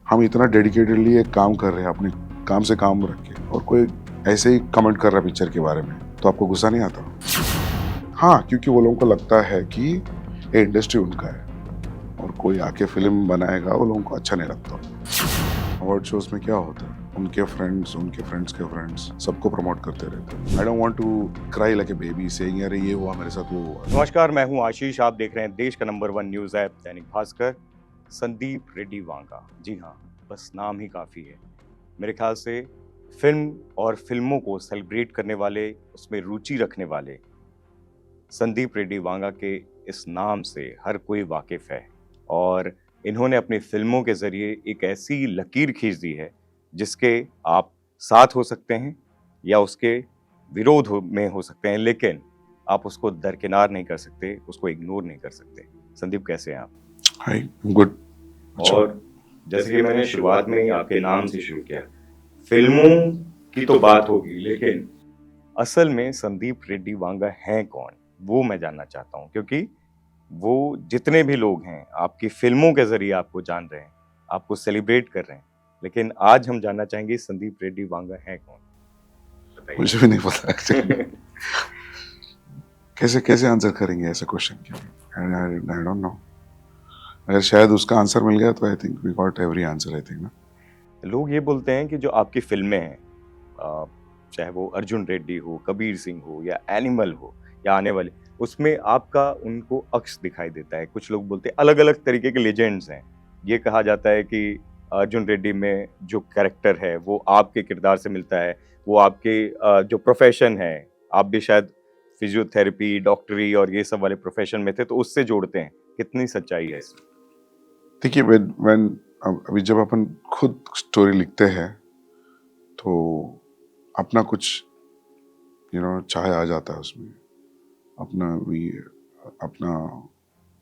हम इतना डेडिकेटेडली एक काम कर रहे हैं अपने काम से काम रख के, और कोई ऐसे ही कमेंट कर रहा है पिक्चर के बारे में, तो आपको गुस्सा नहीं आता? हाँ, क्योंकि वो लोगों को लगता है कि ये इंडस्ट्री उनका है, और कोई आके फिल्म बनाएगा वो लोगों को अच्छा नहीं लगता। अवार्ड शोज में क्या होता है, उनके फ्रेंड्स के फ्रेंड्स सबको प्रमोट करते रहते हैं। I don't want to cry like a baby saying अरे ये हुआ मेरे साथ, वो हुआ। नमस्कार, मैं हूं आशीष। आप देख रहे हैं देश का number 1 news app Dainik Bhaskar. Sandeep Reddy Vanga, जी हाँ, बस नाम ही काफ़ी है। मेरे ख्याल से फिल्म और फिल्मों को सेलिब्रेट करने वाले, उसमें रुचि रखने वाले संदीप रेड्डी वांगा के इस नाम से हर कोई वाकिफ है। और इन्होंने अपनी फिल्मों के जरिए एक ऐसी लकीर खींच दी है जिसके आप साथ हो सकते हैं या उसके में हो सकते हैं, लेकिन आप उसको दरकिनार नहीं कर सकते, उसको इग्नोर नहीं कर सकते। संदीप, कैसे हैं आप? हाय, गुड। और जैसे कि मैंने शुरुआत में ही आपके नाम से शुरू किया, फिल्मों की तो बात होगी, लेकिन असल में संदीप रेड्डी वांगा हैं कौन, वो मैं जानना चाहता हूँ। क्योंकि वो जितने भी लोग हैं आपकी फिल्मों के जरिए आपको जान रहे हैं, आपको सेलिब्रेट कर रहे हैं, लेकिन आज हम जानना चाहेंगे संदीप रेड्डी वांगा हैं कौन, बताइए। मुझे भी नहीं पता एक्चुअली। कैसे कैसे आंसर करेंगे ऐसे क्वेश्चन के? I don't know. अगर शायद उसका आंसर मिल गया तो I think we got every answer, I think ना। लोग ये बोलते हैं कि जो आपकी फिल्में हैं, चाहे वो अर्जुन रेड्डी हो, कबीर सिंह हो, या एनिमल हो, या आने वाले, उसमें आपका उनको अक्स दिखाई देता है। कुछ लोग बोलते हैं अलग अलग तरीके के लेजेंड्स हैं। ये कहा जाता है कि अर्जुन रेड्डी में जो कैरेक्टर है वो आपके किरदार से मिलता है, वो आपके जो प्रोफेशन है, आप भी शायद फिजियोथेरेपी, डॉक्टरी और ये सब वाले प्रोफेशन में थे, तो उससे जोड़ते हैं। कितनी सच्चाई है इसमें? देखिए, when अभी जब अपन खुद स्टोरी लिखते हैं तो अपना कुछ चाहे आ जाता है उसमें, अपना भी अपना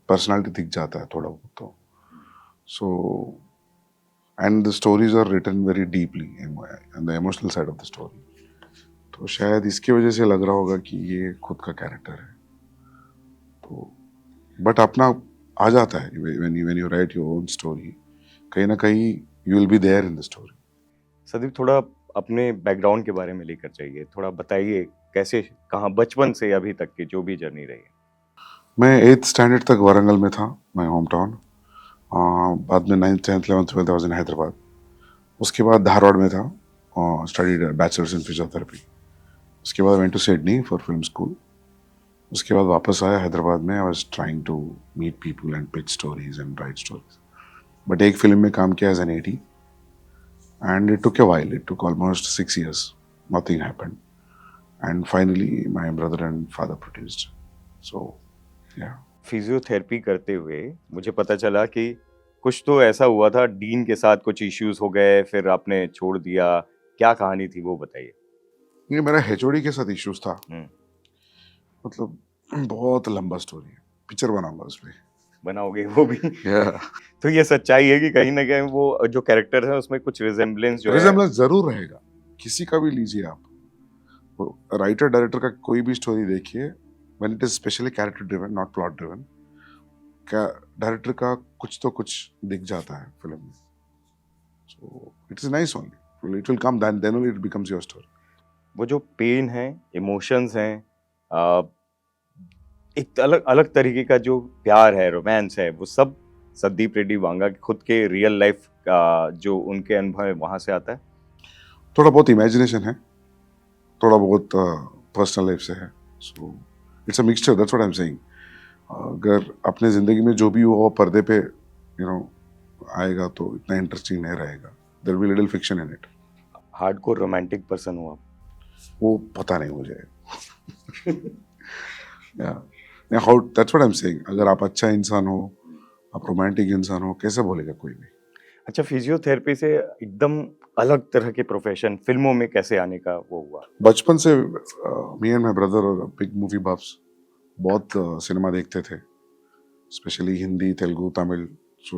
पर्सनालिटी दिख जाता है थोड़ा बहुत। तो so and the stories are written very deeply and the emotional side of the story. तो शायद इसकी वजह से लग रहा होगा कि ये खुद का कैरेक्टर है। तो बट अपना आ जाता है when you write your own story, कहीं ना कहीं you will be there in the story. Sandeep, थोड़ा अपने बैकग्राउंड के बारे में लेकर चाहिए, थोड़ा बताइए कैसे, कहाँ, बचपन से अभी तक की जो भी जर्नी रही है। मैं 8th स्टैंडर्ड तक वारंगल में था, माय होम टाउन। बाद में 9th 10th 11th 12th I was in Hyderabad. उसके बाद धारवाड़ में था, स्टडीड बैचलर्स इन फिजियोथेरेपी। उसके बाद went to Sydney for film school. उसके बाद वापस आया हैदराबाद में। I was trying to meet people and pitch stories and write stories, but एक फिल्म में काम किया as an AD, and it took a while. It took almost 6 years. Nothing happened, and finally my brother and father produced. So yeah. Physiotherapy करते हुए मुझे पता चला कि कुछ तो ऐसा हुआ था, डीन के साथ कुछ इश्यूज हो गए, फिर आपने छोड़ दिया। क्या कहानी थी वो बताइए। ये मेरा एचओडी के साथ इश्यूज था। हम्म। मतलब बहुत लंबा स्टोरी है, पिक्चर बनाऊंगा उस पे। बनाओगे वो भी? Yeah. तो ये सच्चाई है कि कहीं ना कहीं वो जो कैरेक्टर है उसमें कुछ रिजेम्बलेंस जो है। रिजेम्बलेंस जरूर रहेगा, किसी का भी लीजिए आप। राइटर डायरेक्टर का कोई भी स्टोरी देखिए, when it is specially character driven not plot driven, director का कुछ तो कुछ दिख जाता है फिल्म में। So it is nice only, it will come then only it becomes your story. वो जो पेन है, इमोशंस हैं, आ, एक अलग अलग तरीके का जो प्यार है, रोमांस है, वो सब संदीप रेड्डी वांगा के खुद के रियल लाइफ का जो उनके अनुभव है वहां से आता है। थोड़ा बहुत इमेजिनेशन है, थोड़ा बहुत पर्सनल लाइफ से है। So it's a mixture, that's what I am saying. अगर अपने ज़िंदगी में जो भी हो वो पर्दे पे आएगा तो इतना इंटरेस्टिंग नहीं रहेगा। There will be little fiction in it. Hardcore romantic person हो आप? वो पता नहीं मुझे। या how, that's what I am saying. अगर आप अच्छा इंसान हो, आप रोमांटिक इंसान हो, कैसे बोलेगा कोई भी? अच्छा, फिजियोथेरेपी से एकदम अलग तरह के प्रोफेशन फिल्मों में कैसे आने का वो हुआ? बचपन से मी एंड माय ब्रदर और बिग मूवी बफ्स, बहुत सिनेमा देखते थे, specially Hindi, Telugu, Tamil. So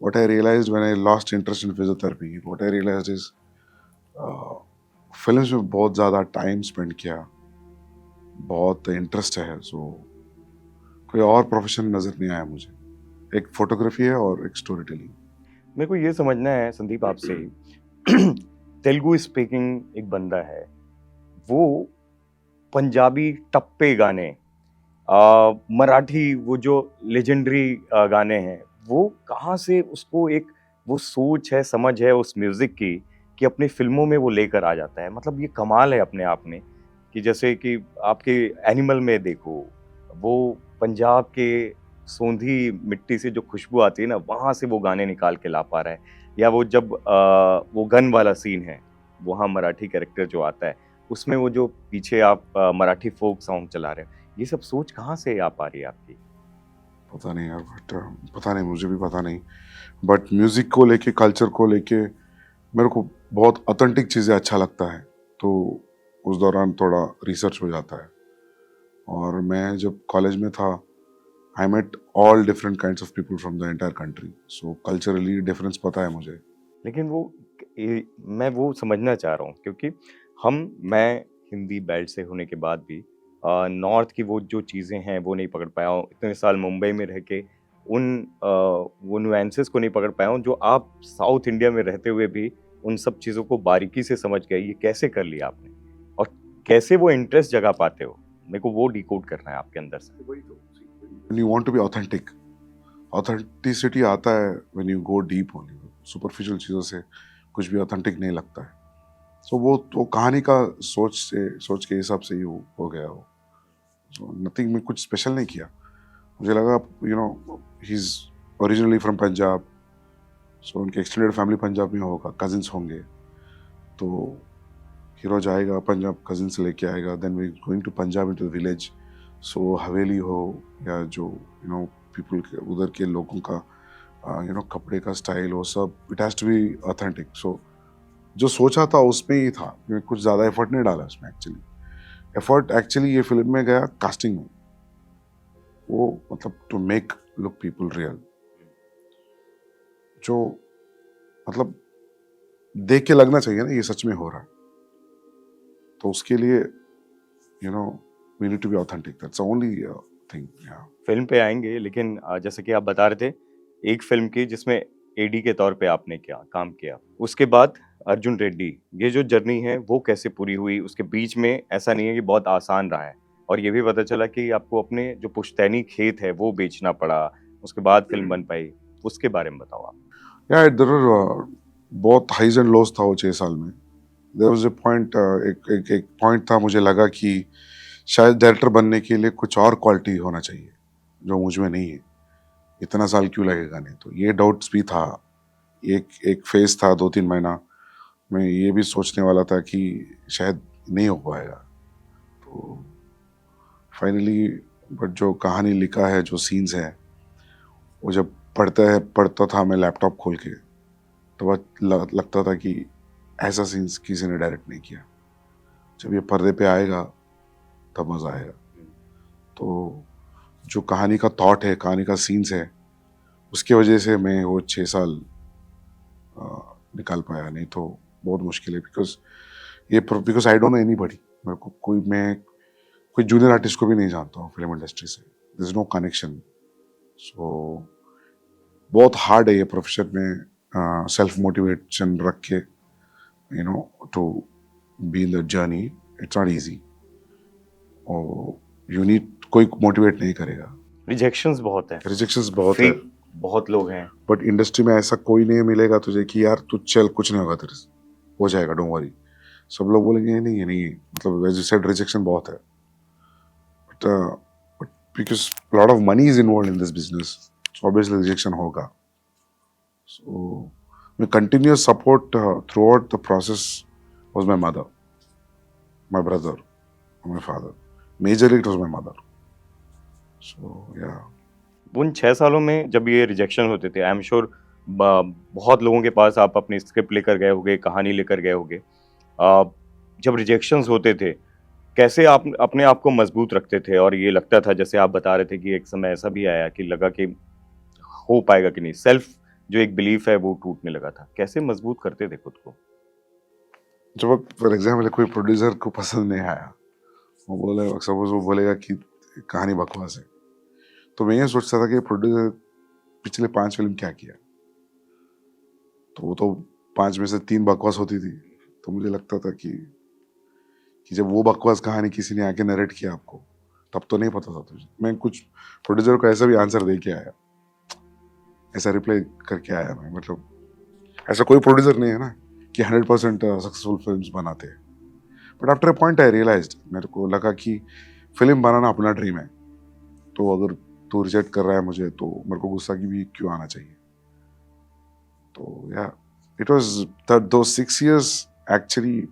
what I realized when I lost interest in physiotherapy, what I realized is films में बहुत ज़्यादा टाइम स्पेंड किया, बहुत इंटरेस्ट है। सो कोई और प्रोफेशन नज़र नहीं आया मुझे। एक फोटोग्राफी है और एक स्टोरी टेलिंग। मेरे को ये समझना है संदीप आपसे, तेलुगु स्पीकिंग एक बंदा है, वो पंजाबी टप्पे गाने, मराठी वो जो लेजेंडरी गाने हैं, वो कहाँ से उसको एक वो सोच है, समझ है उस म्यूजिक की कि अपनी फिल्मों में वो लेकर आ जाता है। मतलब ये कमाल है अपने आप में कि जैसे कि आपके एनिमल में देखो, वो पंजाब के सोंधी मिट्टी से जो खुशबू आती है ना, वहाँ से वो गाने निकाल के ला पा रहा है। या वो जब वो गन वाला सीन है, वहाँ मराठी कैरेक्टर जो आता है, उसमें वो जो पीछे आप मराठी फोक सॉन्ग चला रहे हो, ये सब सोच कहाँ से आ पा रही है आपकी? पता नहीं यार, बट पता नहीं, मुझे भी पता नहीं। बट म्यूज़िक को लेके, कल्चर को लेके मेरे को बहुत ऑथेंटिक चीज़ें अच्छा लगता है, तो उस दौरान थोड़ा रिसर्च हो जाता है। और मैं जब कॉलेज में था, I met all different kinds of people from the entire country, so culturally difference पता है मुझे। लेकिन वो मैं वो समझना चाह रहा हूँ क्योंकि मैं हिंदी बेल्ट से होने के बाद भी नॉर्थ की वो जो चीज़ें हैं वो नहीं पकड़ पाया हूँ। इतने साल मुंबई में रह के वो नुएंसेस को नहीं पकड़ पाया हूँ जो आप साउथ इंडिया में रहते हुए भी उन सब चीज़ों को बारीकी से समझ गए। ये कैसे कर लिया आपने? और कैसे वो इंटरेस्ट जगा पाते हो? मेरे को वो डिकोड करना है आपके अंदर से। When you want to be authentic, authenticity आता है when you go deep only. Superficial चीज़ों से कुछ भी ऑथेंटिक नहीं लगता है। सो वो तो कहानी का सोच के हिसाब से ही हो गया हो। सो नथिंग, में कुछ स्पेशल नहीं किया। मुझे लगा he is originally from Punjab, so उनके एक्सटेंडेड फैमिली पंजाब में होगा, कजिन्स होंगे, तो हीरो जाएगा पंजाब, कजिन्स लेके आएगा, then we going to Punjab in to village. So हवेली हो या जो पीपल के उधर के लोगों का कपड़े का स्टाइल हो, सब it has to be authentic. So जो सोचा था उसमें ही था, मैं कुछ ज़्यादा एफर्ट नहीं डाला उसमें। एफर्ट एक्चुअली ये फिल्म में गया कास्टिंग में, वो मतलब to make look people real, जो मतलब देख के लगना चाहिए ना ये सच में हो रहा है। तो उसके लिए we need to be authentic, that's the only thing. Film पे आएँगे लेकिन जैसे कि आप बता रहे थे, एक फ़िल्म की जिसमें एडी के तौर पे आपने काम किया। उसके बाद अर्जुन रेड्डी, ये जो जर्नी है वो कैसे पूरी हुई? उसके बीच में ऐसा नहीं है कि बहुत आसान रहा है और ये भी पता चला कि आपको अपने जो पुश्तैनी खेत है वो बेचना पड़ा, उसके बाद फ़िल्म बन पाई। उसके बारे में बताओ आप? या देयर वर बहुत हाइज एंड लोज था वो 6 साल में। देयर वाज अ पॉइंट, एक पॉइंट था, मुझे लगा कि शायद डायरेक्टर बनने के लिए कुछ और क्वालिटी होना चाहिए जो मुझ में नहीं है, इतना साल क्यों लगेगा, नहीं तो ये डाउट्स भी था। एक एक फेज था 2-3 महीना, मैं ये भी सोचने वाला था कि शायद नहीं हो पाएगा। तो फाइनली, बट जो कहानी लिखा है, जो सीन्स है, वो जब पढ़ता था मैं लैपटॉप खोल के, तो वह लगता था कि ऐसा सीन्स किसी ने डायरेक्ट नहीं किया। जब ये पर्दे पे आएगा तब मज़ा आएगा। तो जो कहानी का थॉट है, कहानी का सीन्स है, उसकी वजह से मैं वो 6 साल निकाल पाया, नहीं तो बहुत मुश्किल है। Because I don't no anybody, मेरे को मैं कोई जूनियर आर्टिस्ट को भी नहीं जानता हूँ फिल्म इंडस्ट्री से, देयर इज नो कनेक्शन। सो बहुत हार्ड है ये प्रोफेशन में, सेल्फ मोटिवेशन रख के to be in the journey, it's not easy. और यू नीड, कोई मोटिवेट नहीं करेगा। रिजेक्शंस बहुत हैं, रिजेक्शंस बहुत है, फेक बहुत लोग हैं। बट इंडस्ट्री में ऐसा कोई नहीं मिलेगा तुझे कि यार तू चल, कुछ नहीं होगा तेरे से, हो जाएगा, डोंट वरी। सब लोग बोलेंगे ये नहीं, ये नहीं है, मतलब एज यू सेड रिजेक्शन बहुत है। But because lot of money is involve in this business, so obviously rejection होगा। सो my continuous support throughout the process was my mother, my brother, and my father. Majorly it was my mother. So yeah. उन 6 सालों में जब ये rejection होते थे, I am sure बहुत लोगों के पास आप अपनी स्क्रिप्ट लेकर गए होंगे, कहानी लेकर गए होंगे। जब रिजेक्शंस होते थे, कैसे आप अपने आप को मजबूत रखते थे? और ये लगता था, जैसे आप बता रहे थे कि एक समय ऐसा भी आया कि लगा कि हो पाएगा कि नहीं, सेल्फ जो एक बिलीफ है वो टूटने लगा था। कैसे मजबूत करते थे खुद को? जब फॉर एग्जाम्पल कोई प्रोड्यूसर को पसंद नहीं आया, सपोज वो बोलेगा कि कहानी बकवास है, तो मैं ये सोचता था कि प्रोड्यूसर पिछले 5 फिल्म क्या किया, तो वो तो 5 में से 3 बकवास होती थी। तो मुझे लगता था कि जब वो बकवास कहानी किसी ने आके नरेट किया आपको, तब तो नहीं पता था तुझे। मैं कुछ प्रोड्यूसर को ऐसा भी आंसर दे के आया, ऐसा रिप्लाई करके आया मैं। मतलब ऐसा कोई प्रोड्यूसर नहीं है ना कि 100% सक्सेसफुल फिल्म्स बनाते हैं। But after a point I realised, मेरे को लगा कि फिल्म बनाना अपना ड्रीम है, तो अगर तू रिजेक्ट कर रहा है मुझे, तो मेरे को गुस्सा की भी क्यों आना चाहिए। तो या इट वाज दैट दो 6 years actually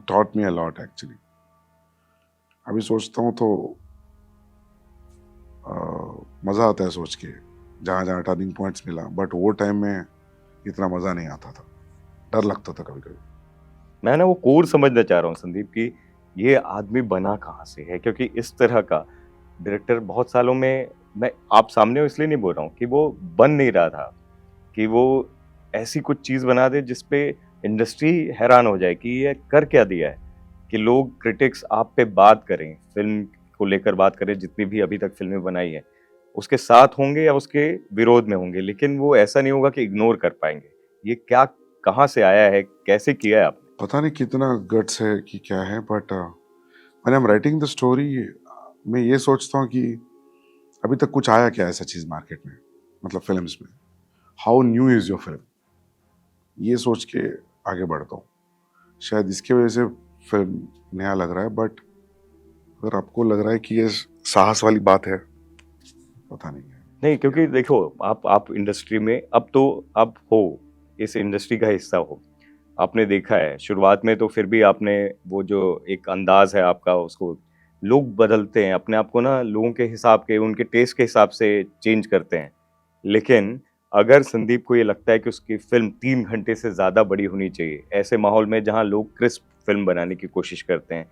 taught me a lot actually. अभी सोचता हूँ तो मज़ा आता है सोच के, जहाँ जहाँ टर्निंग पॉइंट्स मिला। बट वो टाइम में इतना मज़ा नहीं आता था, डर लगता था कभी कभी। मैं ना वो कोर समझना चाह रहा हूँ संदीप कि ये आदमी बना कहाँ से है, क्योंकि इस तरह का डायरेक्टर बहुत सालों में, मैं आप सामने हो इसलिए नहीं बोल रहा हूँ कि वो बन नहीं रहा था, कि वो ऐसी कुछ चीज़ बना दे जिसपे इंडस्ट्री हैरान हो जाए कि ये कर क्या दिया है, कि लोग क्रिटिक्स आप पे बात करें, फिल्म को लेकर बात करें, जितनी भी अभी तक फिल्में बनाई है उसके साथ होंगे या उसके विरोध में होंगे, लेकिन वो ऐसा नहीं होगा कि इग्नोर कर पाएंगे। ये क्या, कहाँ से आया है, कैसे किया है आपने? पता नहीं कितना गट्स है कि क्या है, but when I am writing the story, मैं ये सोचता हूँ कि अभी तक कुछ आया क्या ऐसा चीज़ मार्केट में, मतलब फिल्म्स में। How new is your film, ये सोच के आगे बढ़ता हूँ। शायद इसके वजह से फिल्म नया लग रहा है। बट अगर आपको लग रहा है कि ये साहस वाली बात है, पता नहीं है। नहीं, क्योंकि देखो आप इंडस्ट्री में अब तो आप हो, इस इंडस्ट्री का हिस्सा हो। आपने देखा है शुरुआत में तो फिर भी आपने वो जो एक अंदाज है आपका, उसको लोग बदलते हैं अपने आप को ना, लोगों के हिसाब के, उनके टेस्ट के हिसाब से चेंज करते हैं। लेकिन अगर संदीप को ये लगता है कि उसकी फिल्म 3 घंटे से ज़्यादा बड़ी होनी चाहिए, ऐसे माहौल में जहाँ लोग क्रिस्प फिल्म बनाने की कोशिश करते हैं,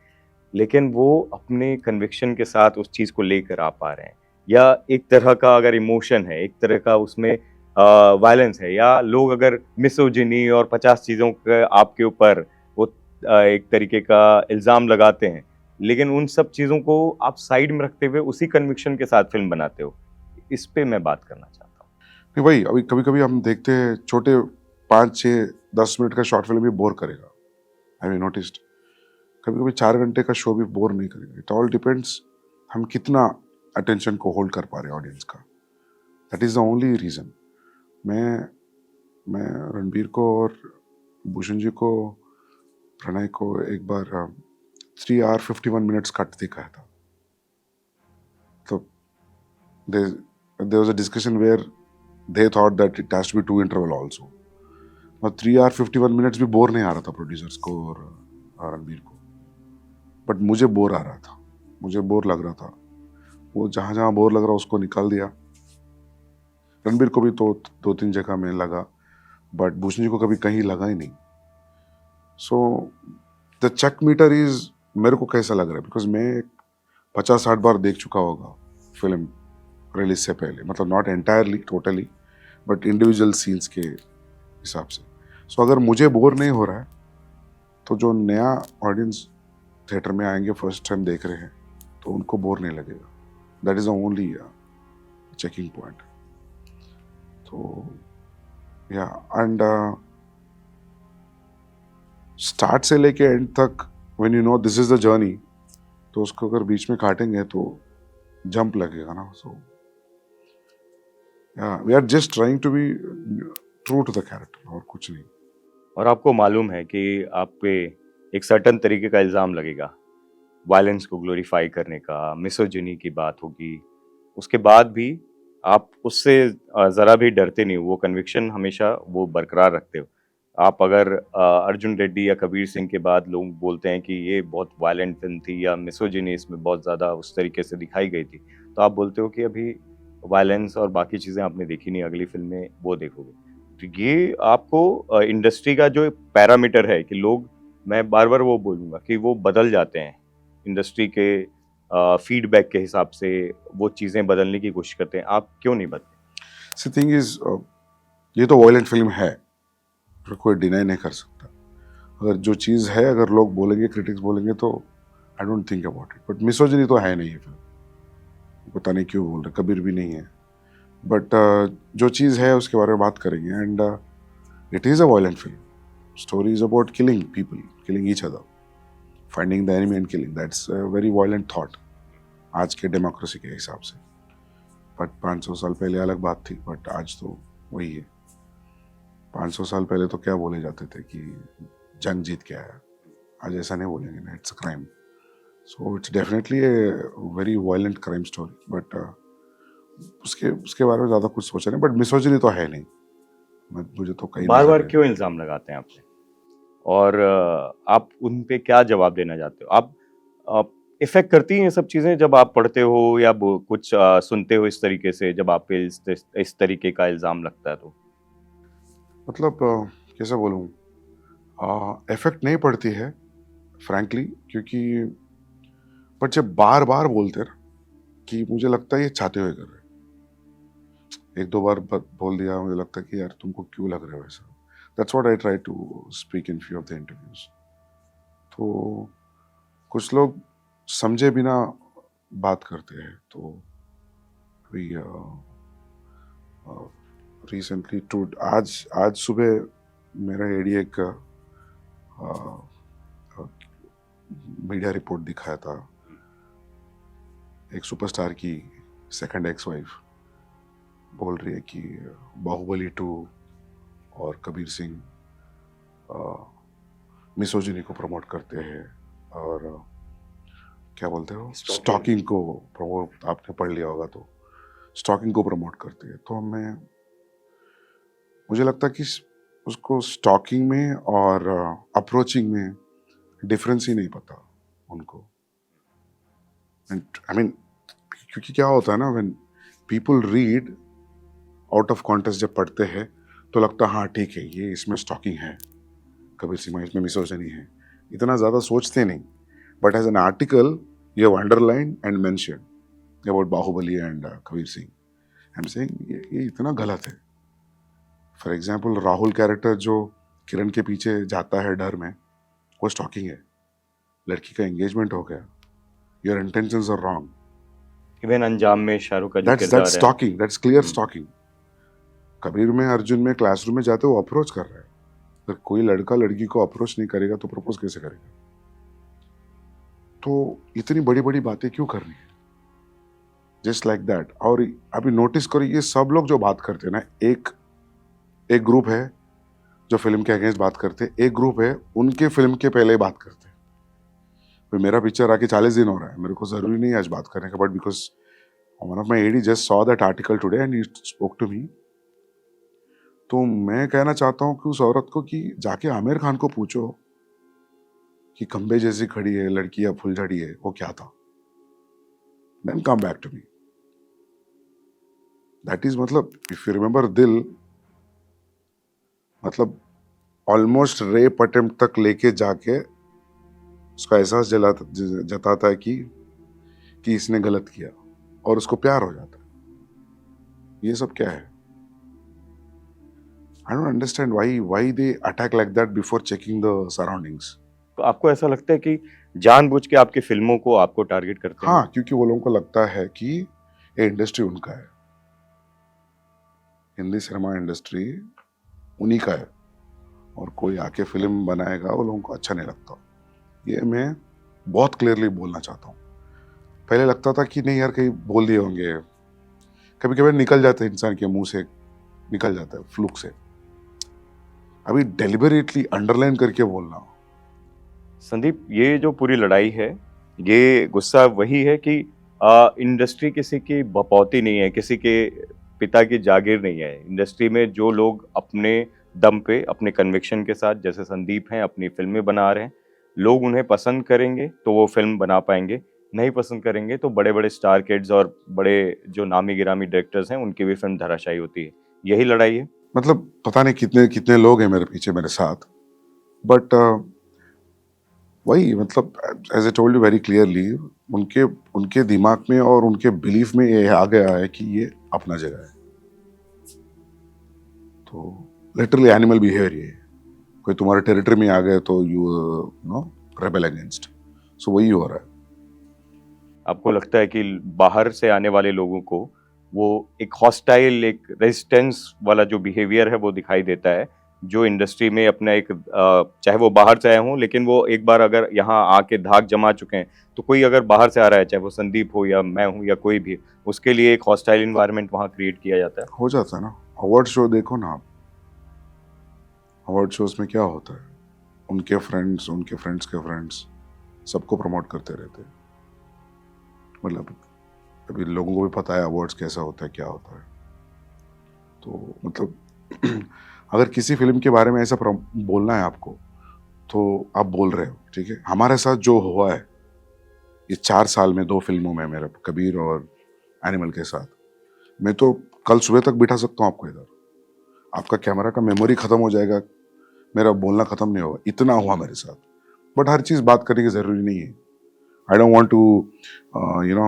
लेकिन वो अपने कन्विक्शन के साथ उस चीज़ को लेकर आ पा रहे हैं, या एक तरह का अगर इमोशन है, एक तरह का उसमें वायलेंस है, या लोग अगर मिसोजिनी और 50 चीज़ों का आपके ऊपर वो एक तरीके का इल्ज़ाम लगाते हैं, लेकिन उन सब चीज़ों को आप साइड में रखते हुए उसी कन्विक्शन के साथ फिल्म बनाते हो। इस पे मैं बात करना चाहता हूँ। नहीं भाई, अभी कभी कभी हम देखते हैं छोटे 5, 6, 10 मिनट का शॉर्ट फिल्म भी बोर करेगा। आई मीन नोटिस्ड, कभी कभी 4 घंटे का शो भी बोर नहीं करेगा। इट ऑल डिपेंड्स हम कितना अटेंशन को होल्ड कर पा रहे हैं ऑडियंस का। That is the only reason. मैं मैं रणबीर को और भूषण जी को, प्रणय को एक बार 3 hour 51 minutes कट दिखाया था। तो there was a discussion where they thought that it has to be 2 interval also. और 3 hour 51 minutes भी बोर नहीं आ रहा था प्रोड्यूसर्स को और रणबीर को। बट मुझे बोर आ रहा था, मुझे बोर लग रहा था। वो जहाँ जहाँ बोर लग रहा उसको निकाल दिया। रणबीर को भी तो 2-3 जगह में लगा, बट भूषण जी को कभी कहीं लगा ही नहीं। So the check meter is, मेरे को कैसा लग रहा है, बिकॉज मैं 50-60 बार देख चुका होगा फिल्म रिलीज से पहले। मतलब not entirely totally, but individual scenes के हिसाब से। सो अगर मुझे बोर नहीं हो रहा है, तो जो नया ऑडियंस थिएटर में आएंगे, फर्स्ट टाइम देख रहे हैं, तो उनको बोर नहीं लगेगा। That is the only checking point. तो या एंड स्टार्ट से लेके एंड तक when you know this is the journey, तो उसको अगर बीच में काटेंगे तो जंप लगेगा ना। So yeah we are just trying to be true to the character, और कुछ नहीं। और आपको मालूम है कि आप पे एक सर्टेन तरीके का इल्ज़ाम लगेगा, वायलेंस को ग्लोरीफाई करने का, मिसोजिनी की बात होगी, उसके बाद भी आप उससे ज़रा भी डरते नहीं हो, वो कन्विक्शन हमेशा वो बरकरार रखते हो। आप अगर अर्जुन रेड्डी या कबीर सिंह के बाद लोग बोलते हैं कि ये बहुत वायलेंट फिल्म थी या मिसोजिनी इसमें बहुत ज़्यादा उस तरीके से दिखाई गई थी, तो आप बोलते हो कि अभी वायलेंस और बाकी चीज़ें आपने देखी नहीं, अगली फिल्म में वो देखोगे। तो ये आपको इंडस्ट्री का जो पैरामीटर है कि लोग, मैं बार-बार वो बोलूँगा कि वो बदल जाते हैं। इंडस्ट्री के फीडबैक के हिसाब से वो चीज़ें बदलने की कोशिश करते हैं। आप क्यों नहीं बदले? सी थिंग इज, ये तो वायलेंट फिल्म है, फिर कोई डिनाई नहीं कर सकता। अगर जो चीज़ है, अगर लोग बोलेंगे, क्रिटिक्स बोलेंगे, तो I don't think about it. But misogyny तो है नहीं है फिल्म, पता नहीं क्यों बोल रहे, कबीर भी नहीं है। बट जो चीज़ है उसके बारे में बात करेंगे। And It is a violent film. Story is about killing people, killing each other, finding the enemy and killing. That's a very violent thought. आज के डेमोक्रेसी के हिसाब से. बट 500 साल पहले अलग बात थी. बट आज तो वही है. 500 साल पहले तो क्या बोले जाते थे कि जंग जीत के आया. आज ऐसा नहीं बोलेंगे ना. It's a crime. So it's definitely a very violent crime story. But उसके बारे में ज़्यादा कुछ सोचा नहीं. बट मिसोजिनी तो है नहीं. मुझे तो कहीं बार बार क्यों इल्जाम लगाते हैं आपने, और आप उन पे क्या जवाब देना चाहते हो? आप इफेक्ट करती हैं ये सब चीजें जब आप पढ़ते हो या कुछ सुनते हो इस तरीके से, जब आप पे इस तरीके का इल्जाम लगता है तो? मतलब कैसे बोलूँ, इफेक्ट नहीं पड़ती है फ्रैंकली, क्योंकि बट जब बार बार बोलते हैं कि मुझे लगता है ये चाहते हुए कर रहे हैं. एक दो बार बोल दिया, मुझे लगता है कि यार तुमको क्यों लग रहा है वैसा. That's what I try to speak in few of the interviews. तो कुछ लोग समझे बिना बात करते हैं. तो अभी रिसेंटली आज सुबह मेरा एडी एक मीडिया रिपोर्ट दिखाया था. एक सुपरस्टार की सेकंड एक्स वाइफ बोल रही है कि बाहुबली 2 और कबीर सिंह मिसोजिनी को प्रमोट करते हैं और क्या बोलते हो, स्टॉकिंग को प्रमोट. आपने पढ़ लिया होगा तो स्टॉकिंग को प्रमोट करते हैं. तो मुझे लगता है कि उसको स्टॉकिंग में और अप्रोचिंग में डिफरेंस ही नहीं पता उनको. आई मीन क्योंकि क्या होता है ना, when people read out of context, जब पढ़ते हैं तो लगता है हाँ ठीक है, ये इसमें स्टॉकिंग है, कबीर सिंह इसमें मिसोजिनी है. इतना ज़्यादा सोचते नहीं. But as an article you have underline and mention about Baahubali and Kabir Singh. I am saying ये इतना गलत है. फॉर एग्जाम्पल राहुल कैरेक्टर जो किरण के पीछे जाता है डर में, वो स्टॉकिंग है. लड़की का एंगेजमेंट हो गया, your intentions are wrong. Even Anjaam में शाहरुख का जो दैट्स किरदार है, stalking. That's clear stalking. Kabir में अर्जुन में क्लासरूम में जाते वो अप्रोच कर रहा है. अगर कोई लड़का लड़की को अप्रोच नहीं करेगा तो प्रपोज कैसे करेगा? तो इतनी बड़ी बड़ी बातें क्यों करनी है? Just like that. और अभी नोटिस करो, ये सब लोग जो बात करते हैं ना, एक ग्रुप है जो फिल्म के अगेंस्ट बात करते हैं, एक ग्रुप है उनके फिल्म के पहले बात करते हैं. फिर मेरा पिक्चर आके 40 दिन हो रहा है, मेरे को जरूरी नहीं है आज बात करने का. But because one of my AD just saw that article today and he spoke to me. तो मैं कहना चाहता हूँ कि उस औरत को कि जाके आमिर खान को पूछो कि खंबे जैसी खड़ी है लड़की या फुलझड़ी है, वो क्या था. Then come back to me. That is, मतलब इफ यू रिमेंबर दिल, मतलब ऑलमोस्ट रेप अटेम्प्ट तक लेके जाके उसका एहसास जताता है कि इसने गलत किया, और उसको प्यार हो जाता है. ये सब क्या है? I don't understand why they attack like that before checking the surroundings. तो आपको ऐसा लगता है कि जानबूझ के आपकी फिल्मों को आपको टारगेट करते हैं? हाँ, क्योंकि वो लोगों को लगता है कि ये इंडस्ट्री उनका है. हिंदी सिनेमा इंडस्ट्री उन्हीं का है, और कोई आके फिल्म बनाएगा वो लोगों को अच्छा नहीं लगता. ये मैं बहुत क्लियरली बोलना चाहता हूँ. पहले लगता था कि नहीं यार, कहीं बोल दिए होंगे, कभी कभी निकल जाता है, इंसान के मुंह से निकल जाता है फ्लूक से. अभी डेलिबरेटली अंडरलाइन करके बोलना. संदीप, ये जो पूरी लड़ाई है, ये गुस्सा वही है कि इंडस्ट्री किसी की बपौती नहीं है, किसी के पिता की जागीर नहीं है. इंडस्ट्री में जो लोग अपने दम पे, अपने कन्विक्शन के साथ, जैसे संदीप हैं, अपनी फिल्में बना रहे हैं, लोग उन्हें पसंद करेंगे तो वो फिल्म बना पाएंगे. नहीं पसंद करेंगे तो बड़े बड़े स्टार किड्स और बड़े जो नामी गिरामी डायरेक्टर्स हैं, उनकी भी फिल्म धराशायी होती है. यही लड़ाई है. मतलब पता नहीं कितने कितने लोग हैं मेरे पीछे, मेरे साथ. बट वही, मतलब as I told you very clearly, उनके दिमाग में और उनके बिलीफ में ये आ गया है कि ये अपना जगह है. तो लिटरली एनिमल बिहेवियर ये है. कोई तुम्हारे टेरिटरी में आ गए तो यू नो रेबेल अगेंस्ट. सो वही हो रहा है. आपको लगता है कि बाहर से आने वाले लोगों को वो एक हॉस्टाइल, एक रेजिस्टेंस वाला जो बिहेवियर है वो दिखाई देता है, जो इंडस्ट्री में अपना एक चाहे वो बाहर से आए हों, लेकिन वो एक बार अगर यहाँ आके धाक जमा चुके हैं, तो कोई अगर बाहर से आ रहा है, चाहे वो संदीप हो या मैं हूँ या कोई भी, उसके लिए एक हॉस्टाइल इन्वायरमेंट वहाँ क्रिएट किया जाता है। हो जाता है ना। अवार्ड शो देखो ना आप, अवार्ड शोज में क्या होता है, उनके फ्रेंड्स के फ्रेंड्स सबको प्रमोट करते रहते हैं। मतलब अभी लोगों को भी पता है अवार्ड्स कैसा होता है, क्या होता है। तो मतलब अगर किसी फिल्म के बारे में ऐसा बोलना है आपको, तो आप बोल रहे हो, ठीक है। हमारे साथ जो हुआ है ये 4 साल में 2 फिल्मों में, मेरा कबीर और एनिमल के साथ, मैं तो कल सुबह तक बिठा सकता हूँ आपको इधर। आपका कैमरा का मेमोरी खत्म हो जाएगा, मेरा बोलना खत्म नहीं होगा, इतना हुआ मेरे साथ। बट हर चीज बात करने की जरूरी नहीं है। I don't want to you know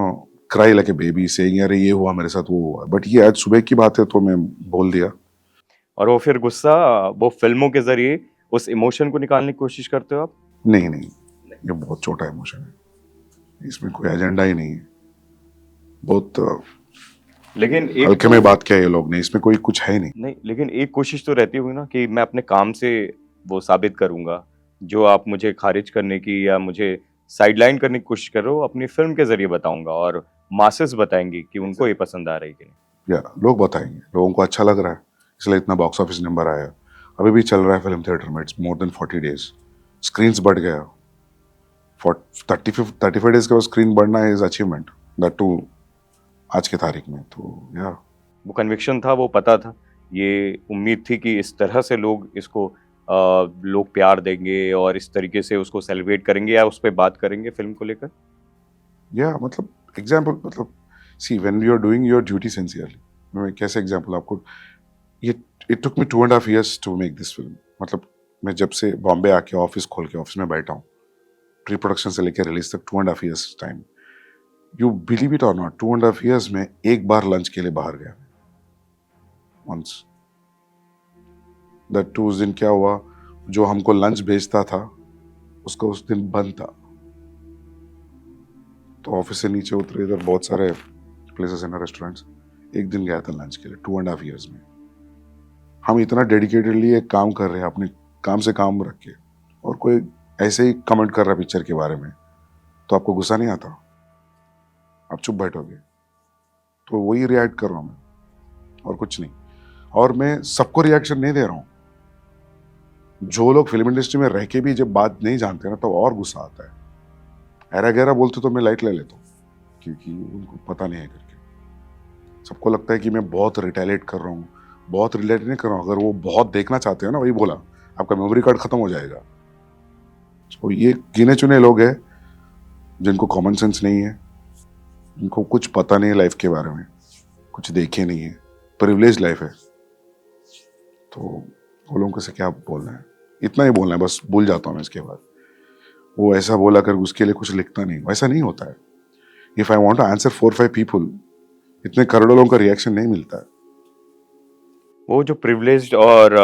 cry like a baby saying अरे ये हुआ मेरे साथ, वो हुआ। बट ये आज सुबह की बात है तो मैं बोल दिया। और वो फिर गुस्सा वो फिल्मों के ज़रिए उस इमोशन को निकालने की कोशिश करते हो आप? नहीं नहीं, ये बहुत छोटा इमोशन है, इसमें कोई एजेंडा ही नहीं है। बहुत लेकिन एक हल्के तो में बात किया ये लोग ने, इसमें कोई कुछ है ही नहीं। नहीं, लेकिन एक कोशिश तो रहती होगी ना कि मैं अपने काम से वो साबित करूँगा, जो आप मुझे खारिज करने की या मुझे साइडलाइन करने की कोशिश कर रहे हो, अपनी फ़िल्म के ज़रिए बताऊँगा और मासेस बताएँगी कि उनको ये पसंद आ रही है कि नहीं। या लोग बताएंगे, लोगों को अच्छा लग रहा है, इसलिए इतना बॉक्स ऑफिस नंबर आया। अभी भी चल रहा है फिल्म थिएटर में, it's more than 40 days. Screens बढ़ गया, 35 डेज के बाद स्क्रीन बढ़ना इज अचीवमेंट, दैट टू आज की तारीख में। तो या वो कन्विक्शन था, वो पता था, ये उम्मीद थी कि इस तरह से लोग इसको लोग प्यार देंगे और इस तरीके से उसको सेलिब्रेट करेंगे या उस पे बात करेंगे फ़िल्म को लेकर? या मतलब एग्जाम्पल, मतलब see when you are doing your duty sincerely, मैं कैसे एग्जाम्पल आपको, ये it took me 2.5 years to make this film. मतलब मैं जब से बॉम्बे आके ऑफिस खोल के ऑफिस में बैठा हूँ, प्री प्रोडक्शन से लेकर रिलीज तक 2.5 years time. You believe it और नॉट, 2.5 years में एक बार लंच के लिए बाहर गया वंस। दैट टू उस दिन क्या हुआ, जो हमको लंच भेजता था उसका उस दिन बंद था। तो ऑफिस से नीचे उतरे, इधर बहुत सारे प्लेसेस हैं ना, रेस्टोरेंट्स। एक दिन गया था लंच के लिए 2.5 years में। हम इतना डेडिकेटेडली एक काम कर रहे हैं, अपने काम से काम रख के, और कोई ऐसे ही कमेंट कर रहा है पिक्चर के बारे में, तो आपको गुस्सा नहीं आता? आप चुप बैठोगे? तो वही रिएक्ट कर रहा हूं मैं, और कुछ नहीं। और मैं सबको रिएक्शन नहीं दे रहा हूं। जो लोग फिल्म इंडस्ट्री में रह के भी जब बात नहीं जानते ना, तो और गुस्सा आता है। ऐरा गहरा बोलते तो मैं लाइट ले लेता हूँ, क्योंकि उनको पता नहीं है करके। सबको लगता है कि मैं बहुत रिटेलिएट कर रहा हूँ, बहुत रिलेट नहीं कर रहा हूँ। अगर वो बहुत देखना चाहते हो ना, वही बोला, आपका मेमोरी कार्ड खत्म हो जाएगा। तो ये गिने चुने लोग हैं जिनको कॉमन सेंस नहीं है, जिनको कुछ पता नहीं है लाइफ के बारे में, कुछ देखे नहीं है, प्रिविलेज लाइफ है। तो वो लोगों से क्या बोलना है, इतना ही बोलना है बस, भूल जाता हूँ मैं इसके बाद। वो ऐसा बोला कर उसके लिए कुछ लिखता नहीं, वैसा नहीं होता है। If I want to answer 4-5 people, इतने करोड़ों लोगों का रिएक्शन नहीं मिलता है। वो जो प्रिविलेज्ड और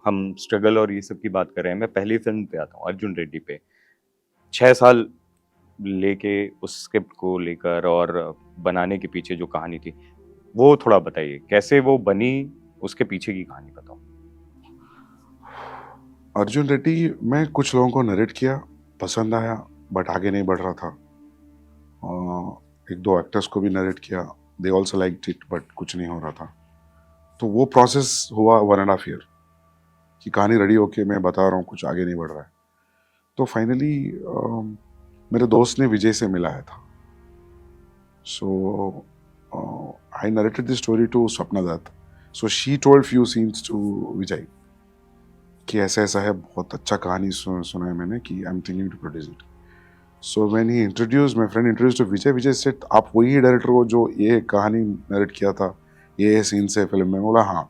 हम स्ट्रगल और ये सब की बात कर रहे हैं, मैं पहली फ़िल्म पे आता हूँ, अर्जुन रेड्डी पे। 6 साल लेके उस स्क्रिप्ट को लेकर और बनाने के पीछे जो कहानी थी, वो थोड़ा बताइए, कैसे वो बनी, उसके पीछे की कहानी बताओ? अर्जुन रेड्डी मैं कुछ लोगों को नरेट किया, पसंद आया, बट आगे नहीं बढ़ रहा था। एक दो एक्टर्स को भी नरेट किया, they also liked it, but कुछ नहीं हो रहा था। तो वो प्रोसेस हुआ 1.5 year कि कहानी रेडी होके मैं बता रहा हूँ, कुछ आगे नहीं बढ़ रहा है। तो फाइनली मेरे दोस्त ने विजय से मिलाया था। So I narrated the story to Swapna Dutt. So she told few scenes to Vijay कि ऐसा ऐसा है, बहुत अच्छा कहानी सुना है मैंने, कि I am thinking to produce it. So when he introduce my friend introduce to Vijay, Vijay said आप वही डायरेक्टर हो जो ये कहानी नरेट किया था, ये सीन से फिल्म में? बोला हाँ।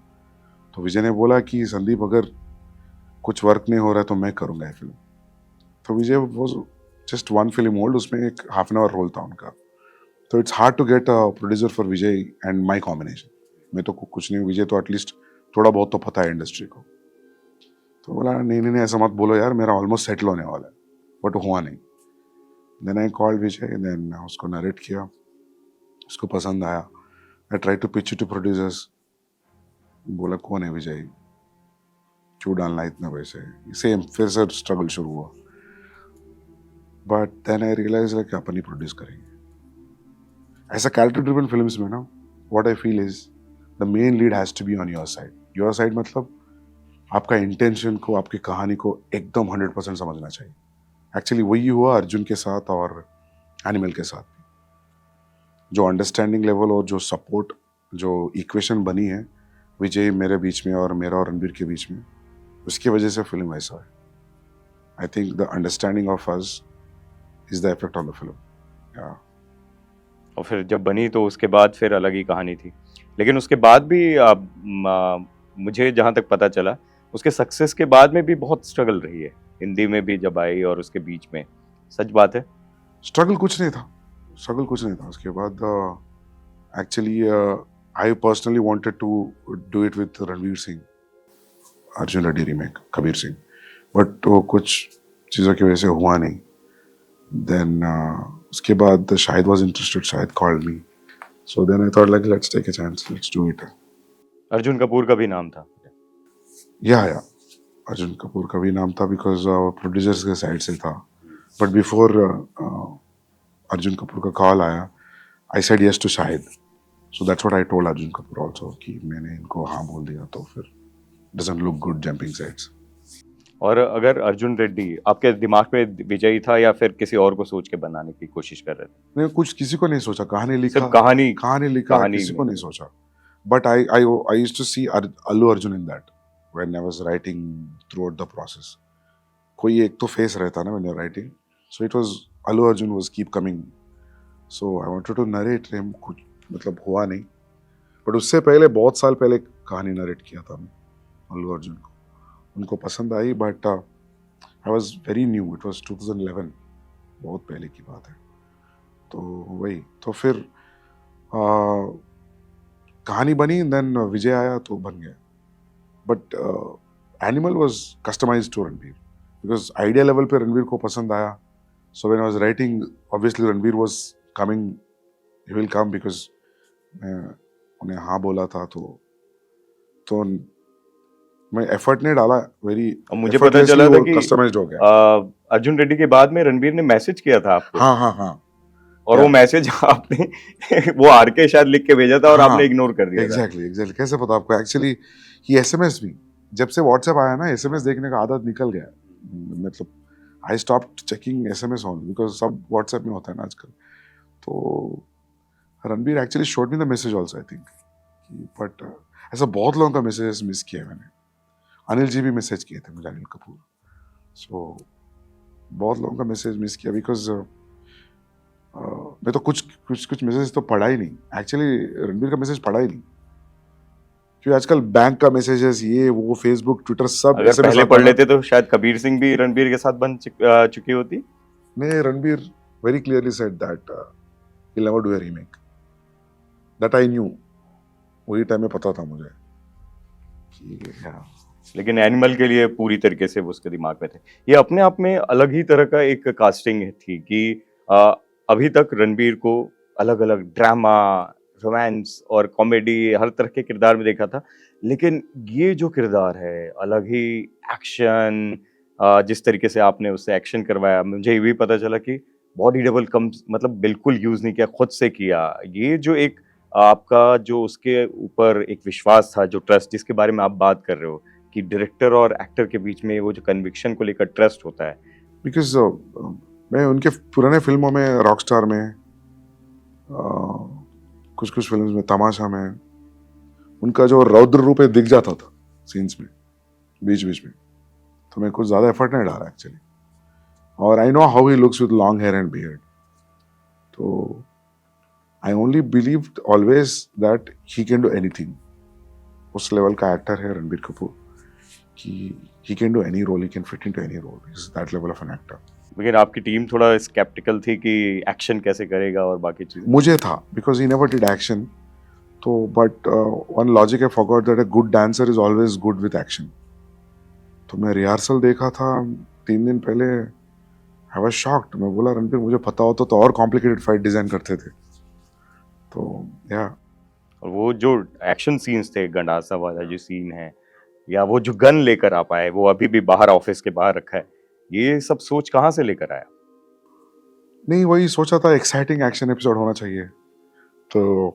तो विजय ने बोला कि संदीप अगर कुछ वर्क नहीं हो रहा है तो मैं करूँगा ये फिल्म। तो Vijay was just 1 film old, उसमें एक हाफ एन आवर रोल था उनका। तो it's hard to get a producer for Vijay and my combination. मैं तो कुछ नहीं, विजय तो एटलीस्ट थोड़ा बहुत तो पता है इंडस्ट्री को। तो बोला नहीं नहीं नहीं, ऐसा मत बोलो यार, मेरा ऑलमोस्ट सेटल होने वाला है। बट हुआ नहीं। Then I called Vijay, then उसको नरेट किया, उसको पसंद आया। I try to pitch to producers. बोला कौन है विजय? क्यों डालना इतना पैसे, सेम फिर से स्ट्रगल शुरू हुआ. But then I realise like अपन ही प्रोड्यूस करेंगे. ऐसा कैरेक्टर ड्रिवन फिल्म्स में ना, what I feel is the main lead has to be on your side. Your side मतलब आपका इंटेंशन को, आपकी कहानी को एकदम 100% समझना चाहिए. एक्चुअली वही हुआ अर्जुन के साथ और एनिमल के साथ भी. जो अंडरस्टैंडिंग लेवल और जो सपोर्ट, जो इक्वेशन बनी है विजय मेरे बीच में और मेरा और रणबीर के बीच में, उसकी वजह से फिल्म ऐसा है. I think the understanding of us is the effect on the film. और फिर जब बनी तो उसके बाद फिर अलग ही कहानी थी. लेकिन उसके बाद भी मुझे जहाँ तक पता चला, उसके सक्सेस के बाद में भी बहुत स्ट्रगल रही है. हिंदी में भी जब आई और उसके बीच में. सच बात है? स्ट्रगल कुछ नहीं था, स्ट्रगल कुछ नहीं था. उसके बाद actually I personally wanted to do it with Ranveer Singh, Arjun Reddy remake Kabir Singh, but वो कुछ चीज़ों की वजह से हुआ नहीं. देन उसके बाद Shahid was interested, Shahid called me, so then I thought like let's take a chance, let's do it. Arjun Kapoor का भी नाम था? या अर्जुन कपूर का भी नाम था बिकॉज प्रोड्यूसर्स के साइड से था. बट बिफोर अर्जुन कपूर का कॉल आया, I said yes to Shahid. So that's what I told Arjun Kapoor also कि मैंने इनको हाँ बोल दिया तो फिर doesn't look good jumping sides. और अगर अर्जुन रेड्डी आपके दिमाग में विजयी था या फिर किसी और को सोच के बनाने की कोशिश कर रहे थे? मैं कुछ किसी को नहीं सोचा, कहानी लिखा, सिर्फ कहानी लिखा, कहानी किसी में. को नहीं सोचा. But I used to see Allu Arjun in that when I was writing throughout the process. कोई एक तो फेस रहता ना when you are writing, so it was Allu Arjun was keep coming. So I wanted to narrate him. कुछ मतलब हुआ नहीं, but उससे पहले बहुत साल पहले कहानी नरेट किया था मैं अल्लू अर्जुन को. उनको पसंद आई, but I was very new. It was 2011, बहुत पहले की बात है. तो वही तो फिर कहानी बनी, देन विजय आया तो बन गया. But Animal was customised to Ranbir because idea level पे रणबीर को पसंद आया. So when I was writing, obviously Ranbir was coming, he will come because मैं उन्हें हाँ बोला था. तो मैं एफर्ट नहीं डाला वेरी. और मुझे पता चला था कि कस्टमाइज्ड हो गया. अर्जुन रेड्डी के बाद में रणबीर ने मैसेज किया था आपको. हाँ. और वो मैसेज आपने वो आर के शायद लिख के भेजा था और आपने इग्नोर कर दिया. एग्जैक्टली. कैसे पता आपको? एक्चुअली ये एसएमएस भी, जब से व्हाट्सएप आया ना, एसएमएस देखने का आदत निकल गया. मतलब I stopped checking SMS on because सब व्हाट्सएप में होता है ना आजकल. तो Ranbir actually showed me the message also I think. But ऐसा बहुत लोगों का मैसेज मिस किया मैंने. अनिल जी भी मैसेज किए थे मुझे, अनिल कपूर. सो बहुत लोगों का मैसेज मिस किया बिकॉज मैं तो कुछ मैसेज तो पढ़ा ही नहीं. एक्चुअली रणबीर का मैसेज पढ़ा ही नहीं, क्योंकि आजकल बैंक का मैसेजेस, ये वो, फेसबुक, ट्विटर, सब अगर पहले पढ़ लेते तो शायद कबीर सिंह भी रणबीर के साथ बन चुकी होती. नहीं, Ranbir very clearly said that he'll never do a remake. That I knew. वही टाइम में पता था मुझे कि लेकिन एनिमल के लिए पूरी तरीके से वो उसके दिमाग में थे. ये अपने आप में अलग ही तरह का एक कास्टिंग थी कि अभी तक रणबीर को अलग अलग ड्रामा, रोमांस और कॉमेडी हर तरह के किरदार में देखा था. लेकिन ये जो किरदार है अलग ही एक्शन, जिस तरीके से आपने उससे एक्शन करवाया, मुझे ये भी पता चला कि बॉडी डबल कम मतलब बिल्कुल यूज नहीं किया, खुद से किया. ये जो एक आपका जो उसके ऊपर एक विश्वास था, जो ट्रस्ट जिसके बारे में आप बात कर रहे हो कि डायरेक्टर और एक्टर के बीच में वो जो कन्विक्शन को लेकर ट्रस्ट होता है. बिकॉज मैं उनके पुराने फिल्मों में, रॉकस्टार में, कुछ फिल्म्स में, तमाशा में, उनका जो रौद्र रूप है दिख जाता था सीन्स में बीच में. तो मैं कुछ ज़्यादा एफर्ट नहीं डाला एक्चुअली. और I know how he looks with long hair and beard. तो I only believed always that he can do anything. उस लेवल का एक्टर है रणबीर कपूर कि he can do any role, he can fit into any role. He's that level of an actor. लेकिन आपकी team थोड़ा sceptical थी कि एक्शन कैसे करेगा और बाकी चीजें. मुझे था because he never did action. तो but one logic I forgot that a good dancer is always good with action. तो मैं रिहर्सल देखा था 3 दिन पहले. I was shocked. मैं बोला रणबीर मुझे पता होता तो और कॉम्प्लिकेटेड फाइट डिजाइन करते थे. तो या और वो जो एक्शन सीन्स थे, गंडासा वाला जो सीन है, या वो जो गन लेकर आप आए, वो अभी भी बाहर ऑफिस के बाहर रखा है, ये सब सोच कहाँ से लेकर आया? नहीं, वही सोचा था एक्साइटिंग एक्शन एपिसोड होना चाहिए, तो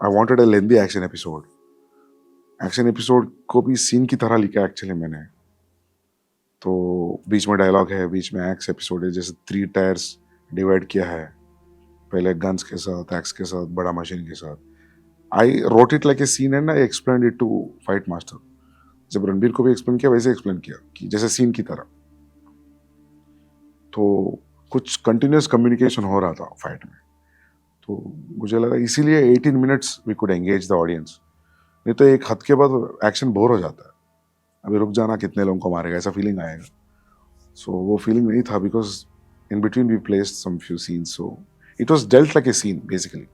I wanted a lengthy action episode. Action episode को भी सीन की तरह लिखा एक्चुअली मैंने। तो बीच में डायलॉग है, बीच में एक्स एपिसोड है, जैसे 3 टायर्स डिवाइड किया है, पहले गन्स के साथ, एक्स के साथ, बड़ा मशीन के साथ। I wrote it like a scene and I explain it to fight master. जब रणबीर को भी एक्सप्लेन किया वैसे एक्सप्लेन किया कि जैसे सीन की तरह। तो कुछ कंटिन्यूस कम्युनिकेशन हो रहा था फाइट में, तो मुझे लगा इसीलिए 18 minutes we could engage the audience. नहीं तो एक हद के बाद एक्शन बोर हो जाता है, अभी रुक जाना, कितने लोगों को मारेगा, ऐसा फीलिंग आएगा। सो वो फीलिंग नहीं था, because in between we placed some few scenes, so it was dealt like a scene basically,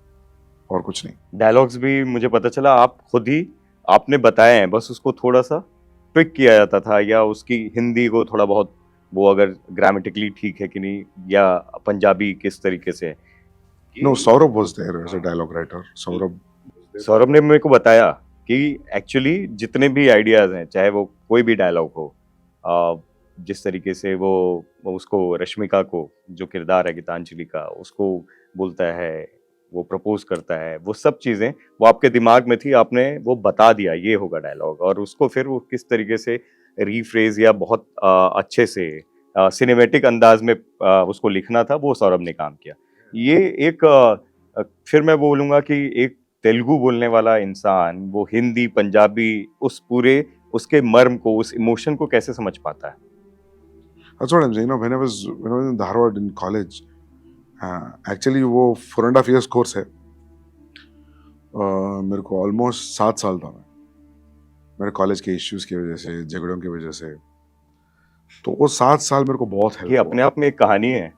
और कुछ नहीं। डायलॉग्स भी मुझे पता चला आप खुद ही आपने बताए हैं, बस उसको थोड़ा सा ट्विक किया जाता था, या उसकी हिंदी को थोड़ा बहुत, वो अगर ग्रामेटिकली ठीक है कि नहीं, या पंजाबी किस तरीके से है। No, Saurabh was there as a dialogue writer. Saurabh ने मेरे को बताया कि एक्चुअली जितने भी आइडियाज हैं, चाहे वो कोई भी डायलॉग हो, जिस तरीके से वो उसको रश्मिका को, जो किरदार है गीतांजलि का, उसको बोलता है, वो प्रपोज करता है, वो सब चीजें वो आपके दिमाग में थी, आपने वो बता दिया ये होगा डायलॉग, और उसको फिर वो किस तरीके से रीफ्रेज या बहुत अच्छे से सिनेमेटिक अंदाज में उसको लिखना था, वो सौरभ ने काम किया। ये एक फिर मैं बोलूंगा कि एक तेलुगु बोलने वाला इंसान वो हिंदी पंजाबी उस पूरे उसके मर्म को, उस इमोशन को कैसे समझ पाता है? That's what I'm saying. When I was in Dharwad in college, actually वो 4.5 years कोर्स है। मेरे को ऑलमोस्ट 7 साल था मैं, मेरे कॉलेज के इश्यूज की वजह से, झगड़ों की वजह से। तो वो 7 साल मेरे को बहुत हेल्प ये अपने आप में एक कहानी है,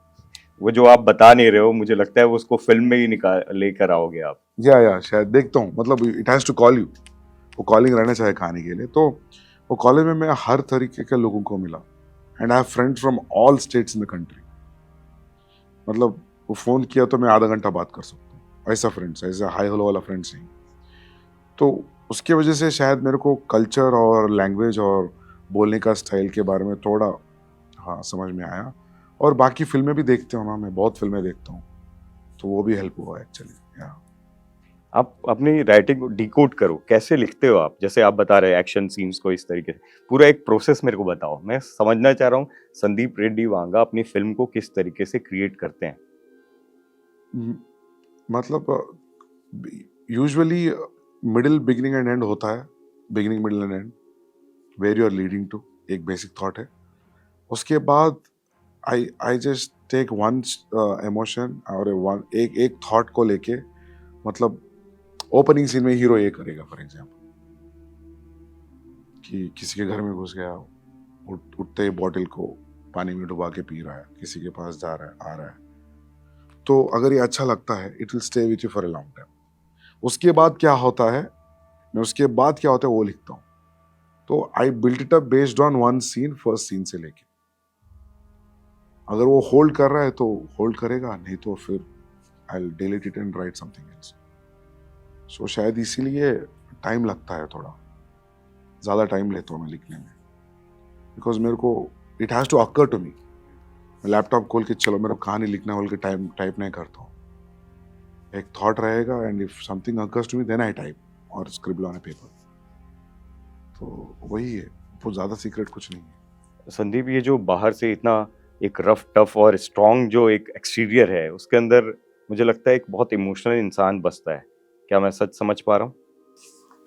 वो जो आप बता नहीं रहे हो, मुझे लगता है वो उसको फिल्म में ही निकाल लेकर आओगे आप। या शायद देखता हूँ, मतलब it has to call you, वो कॉलिंग रहना चाहिए कहानी के लिए। तो वो कॉलेज में मैं हर तरीके के लोगों को मिला, and I have friends from all states in the country. मतलब वो फोन किया तो मैं आधा घंटा बात कर सकता हूँ, ऐसा फ्रेंड्स, ऐसा हाई हेलो वाला फ्रेंड्स नहीं। तो उसकी वजह से शायद मेरे को कल्चर और लैंग्वेज और बोलने का स्टाइल के बारे में थोड़ा समझ में आया। और बाकी फिल्में भी देखते हो ना, मैं बहुत फिल्में देखता हूँ, तो वो भी हेल्प हुआ एक्चुअली। आप अपनी राइटिंग को डिकोड करो, कैसे लिखते हो आप? जैसे आप बता रहे हैं एक्शन सीन्स को इस तरीके से, पूरा एक प्रोसेस मेरे को बताओ। मैं समझना चाह रहा हूँ संदीप रेड्डी वांगा अपनी फिल्म को किस तरीके से क्रिएट करते हैं। मतलब usually middle beginning and end होता है, beginning middle and end, where you are leading to, एक बेसिक थॉट है। उसके बाद I just take one emotion और एक थॉट को लेके, मतलब ओपनिंग सीन में हीरो ये करेगा फॉर एग्जांपल, कि किसी के घर में घुस गया, उठते ही बॉटल को पानी में डुबा के पी रहा है, किसी के पास जा रहा है, आ रहा है। तो अगर ये अच्छा लगता है, it will stay with you for a long time. उसके बाद क्या होता है, मैं उसके बाद क्या होता है वो लिखता हूँ। तो I built it up based on one scene, first scene से लेके। अगर वो होल्ड कर रहा है तो होल्ड करेगा, नहीं तो फिर I will delete it and write something else. So शायद इसीलिए टाइम लगता है, थोड़ा ज़्यादा टाइम लेता हूँ मैं लिखने में, बिकॉज मेरे को it has to occur to me. मैं लैपटॉप खोल के चलो मेरे को कहानी लिखना बोल के टाइप नहीं करता हूँ। एक थॉट रहेगा, and if something occurs to me then I type और स्क्रिबल ऑन अ पेपर। तो वही है, वो ज़्यादा सीक्रेट कुछ नहीं है। संदीप, ये जो बाहर से इतना एक रफ टफ और स्ट्रॉन्ग जो एक एक्सटीरियर है, उसके अंदर मुझे लगता है एक बहुत इमोशनल इंसान बसता है। क्या मैं सच समझ पा रहा हूँ?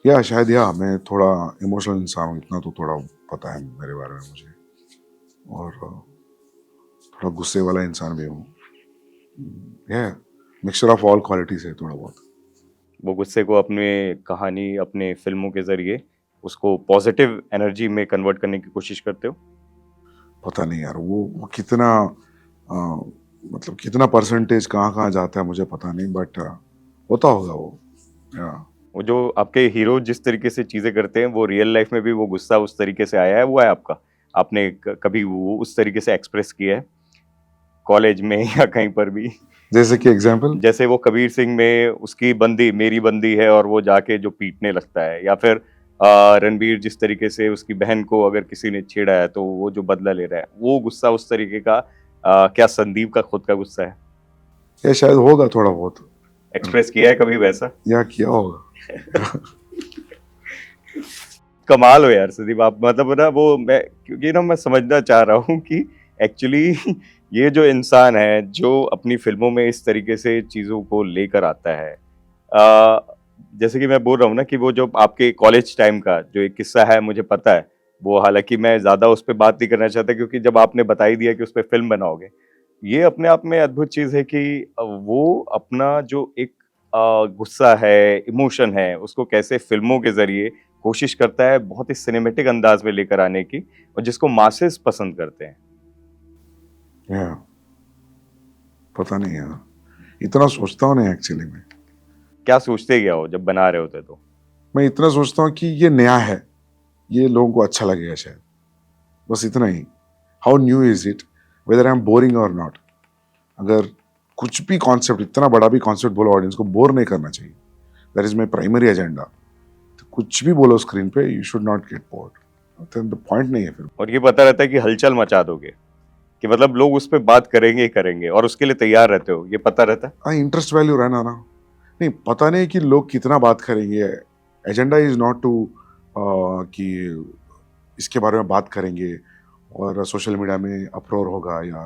या शायद मैं थोड़ा इमोशनल इंसान हूँ, इतना तो थोड़ा पता है मेरे बारे में मुझे, और थोड़ा गुस्से वाला इंसान भी हूँ। मिक्सचर ऑफ ऑल क्वालिटीज है थोड़ा बहुत। वो गुस्से को अपने कहानी, अपने फिल्मों के जरिए उसको पॉजिटिव एनर्जी में कन्वर्ट करने की कोशिश करते हो? पता नहीं यार, वो कितना मतलब कितना परसेंटेज कहाँ जाता है मुझे पता नहीं, बट होता होगा वो। वो जो आपके हीरो जिस तरीके से चीजें करते हैं, वो रियल लाइफ में भी वो गुस्सा उस तरीके से आया है, वो है आपका? आपने कभी वो उस तरीके से एक्सप्रेस किया है कॉलेज में या कहीं पर भी? जैसे कि एग्जांपल, जैसे वो कबीर सिंह में उसकी बंदी मेरी बंदी है और वो जाके जो पीटने लगता है, या फिर रणबीर जिस तरीके से उसकी बहन को अगर किसी ने छेड़ा है तो वो जो बदला ले रहा है, वो गुस्सा उस तरीके का क्या संदीप का खुद का गुस्सा है? या शायद होगा थोड़ा बहुत, एक्सप्रेस किया है कभी वैसा? या किया होगा। कमाल हो यार संदीप आप, मतलब ना वो मैं, क्योंकि ना मैं समझना चाह रहा हूँ कि एक्चुअली ये जो इंसान है जो अपनी फिल्मों में इस तरीके से चीजों को लेकर आता है, जैसे कि मैं बोल रहा हूँ ना कि वो जो आपके कॉलेज टाइम का जो एक किस्सा है मुझे पता है, वो हालांकि मैं ज्यादा उस पर बात नहीं करना चाहता क्योंकि जब आपने बता ही दिया कि उस पर फिल्म बनाओगे, ये अपने आप में अद्भुत चीज है कि वो अपना जो एक गुस्सा है, इमोशन है, उसको कैसे फिल्मों के जरिए कोशिश करता है बहुत ही सिनेमेटिक अंदाज में लेकर आने की, और जिसको मासेस पसंद करते हैं। या पता नहीं यार, इतना सोचता हूँ नहीं एक्चुअली में। क्या सोचते क्या हो जब बना रहे होते तो? मैं इतना सोचता हूँ कि ये नया है, ये लोगों को अच्छा लगेगा शायद, बस इतना ही। How new is it, whether I am boring और नॉट। अगर कुछ भी कॉन्सेप्ट, इतना बड़ा भी कॉन्सेप्ट बोलो, ऑडियंस को बोर नहीं करना चाहिए। That is my primary agenda. तो कुछ भी बोलो स्क्रीन पे, you should not get bored. तो पॉइंट नहीं है फिर। और ये पता रहता है कि हलचल मचा दोगे, कि मतलब लोग उस पर बात करेंगे ही करेंगे, और उसके लिए तैयार रहते हो, ये पता रहता है? हाँ, इंटरेस्ट वैल्यू रहना ना। नहीं, पता नहीं कि लोग कितना बात करेंगे। एजेंडा इज नॉट टू कि इसके बारे में बात करेंगे और सोशल मीडिया में अप्रोर होगा या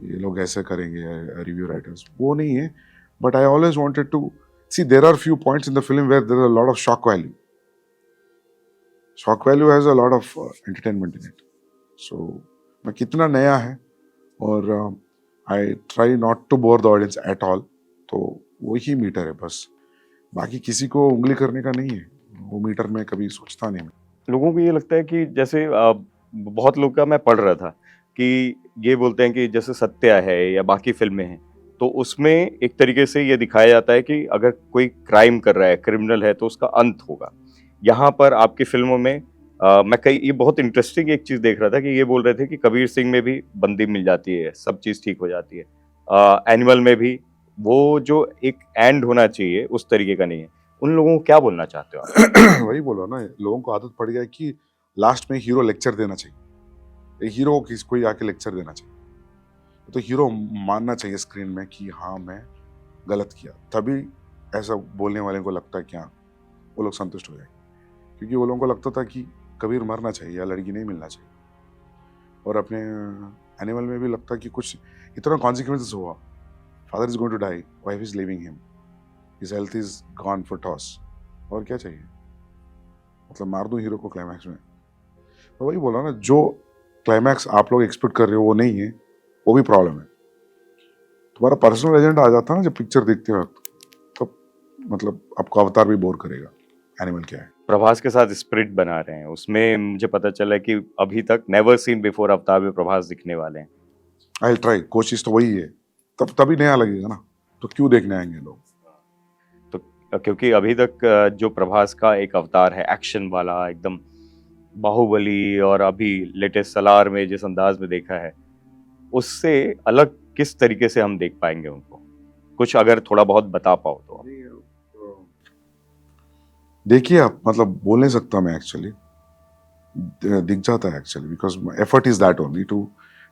ये लोग ऐसे करेंगे रिव्यू राइटर्स, वो नहीं है। But I always wanted to see there are few points in the film where there are a lot of shock value. Shock value has a lot of entertainment in it. So मैं कितना नया है, और I try not to bore the audience at all. तो वही metre है बस, बाकी किसी को उंगली करने का नहीं है। वो मीटर में कभी सोचता नहीं मैं। लोगों को ये लगता है कि जैसे बहुत लोग का मैं पढ़ रहा था कि ये बोलते हैं कि जैसे सत्या है या बाकी फिल्में हैं, तो उसमें एक तरीके से ये दिखाया जाता है कि अगर कोई क्राइम कर रहा है, क्रिमिनल है, तो उसका अंत होगा। यहाँ पर आपकी फिल्मों में मैं कई, ये बहुत इंटरेस्टिंग एक चीज देख रहा था कि ये बोल रहे थे कि कबीर सिंह में भी बंदी मिल जाती है, सब चीज ठीक हो जाती है। एनिमल में भी वो जो एक एंड होना चाहिए उस तरीके का नहीं है। उन लोगों को क्या बोलना चाहते हो आप? वही बोला ना, लोगों को आदत पड़ गया है कि लास्ट में हीरो लेक्चर देना चाहिए। एक हीरो को किसी कोई आके लेक्चर देना चाहिए, तो हीरो मानना चाहिए स्क्रीन में कि हाँ मैं गलत किया, तभी ऐसा बोलने वाले को लगता है क्या वो लोग संतुष्ट हो जाएंगे। क्योंकि वो लोगों को लगता था कि कबीर मरना चाहिए या लड़की नहीं मिलना चाहिए, और अपने एनिमल में भी लगता कि कुछ इतना कॉन्सिक्वेंसेस हुआ। Father is going to die, wife is leaving him, his health is gone for toss, और क्या चाहिए, मतलब मार दूं हीरो को क्लाइमैक्स में। तो वही बोला ना, जो क्लाइमैक्स आप लोग एक्सपेक्ट कर रहे हो वो नहीं है, वो भी प्रॉब्लम है। तुम्हारा पर्सनल एजेंडा आ जाता है ना जब पिक्चर देखते वक्त, तो मतलब आपको अवतार भी बोर करेगा। एनिमल क्या है। प्रभास के साथ स्प्रिट बना रहे हैं, उसमें मुझे पता चला कि अभी तक नेवर सीन बिफोर अवतार में प्रभास दिखने वाले हैं। आई ट्राई, कोशिश तो वही है, तब तभी नया लगेगा ना, तो क्यों देखने आएंगे लोग। तो क्योंकि अभी तक जो प्रभास का एक अवतार है एक्शन वाला एकदम, बाहुबली और अभी लेटेस्ट सलार में जिस अंदाज में देखा है, उससे अलग किस तरीके से हम देख पाएंगे उनको? कुछ अगर थोड़ा बहुत बता पाओ तो। देखिए आप, मतलब बोल नहीं सकता मैं एक्चुअली, दिख जाता है actually, because effort is that only to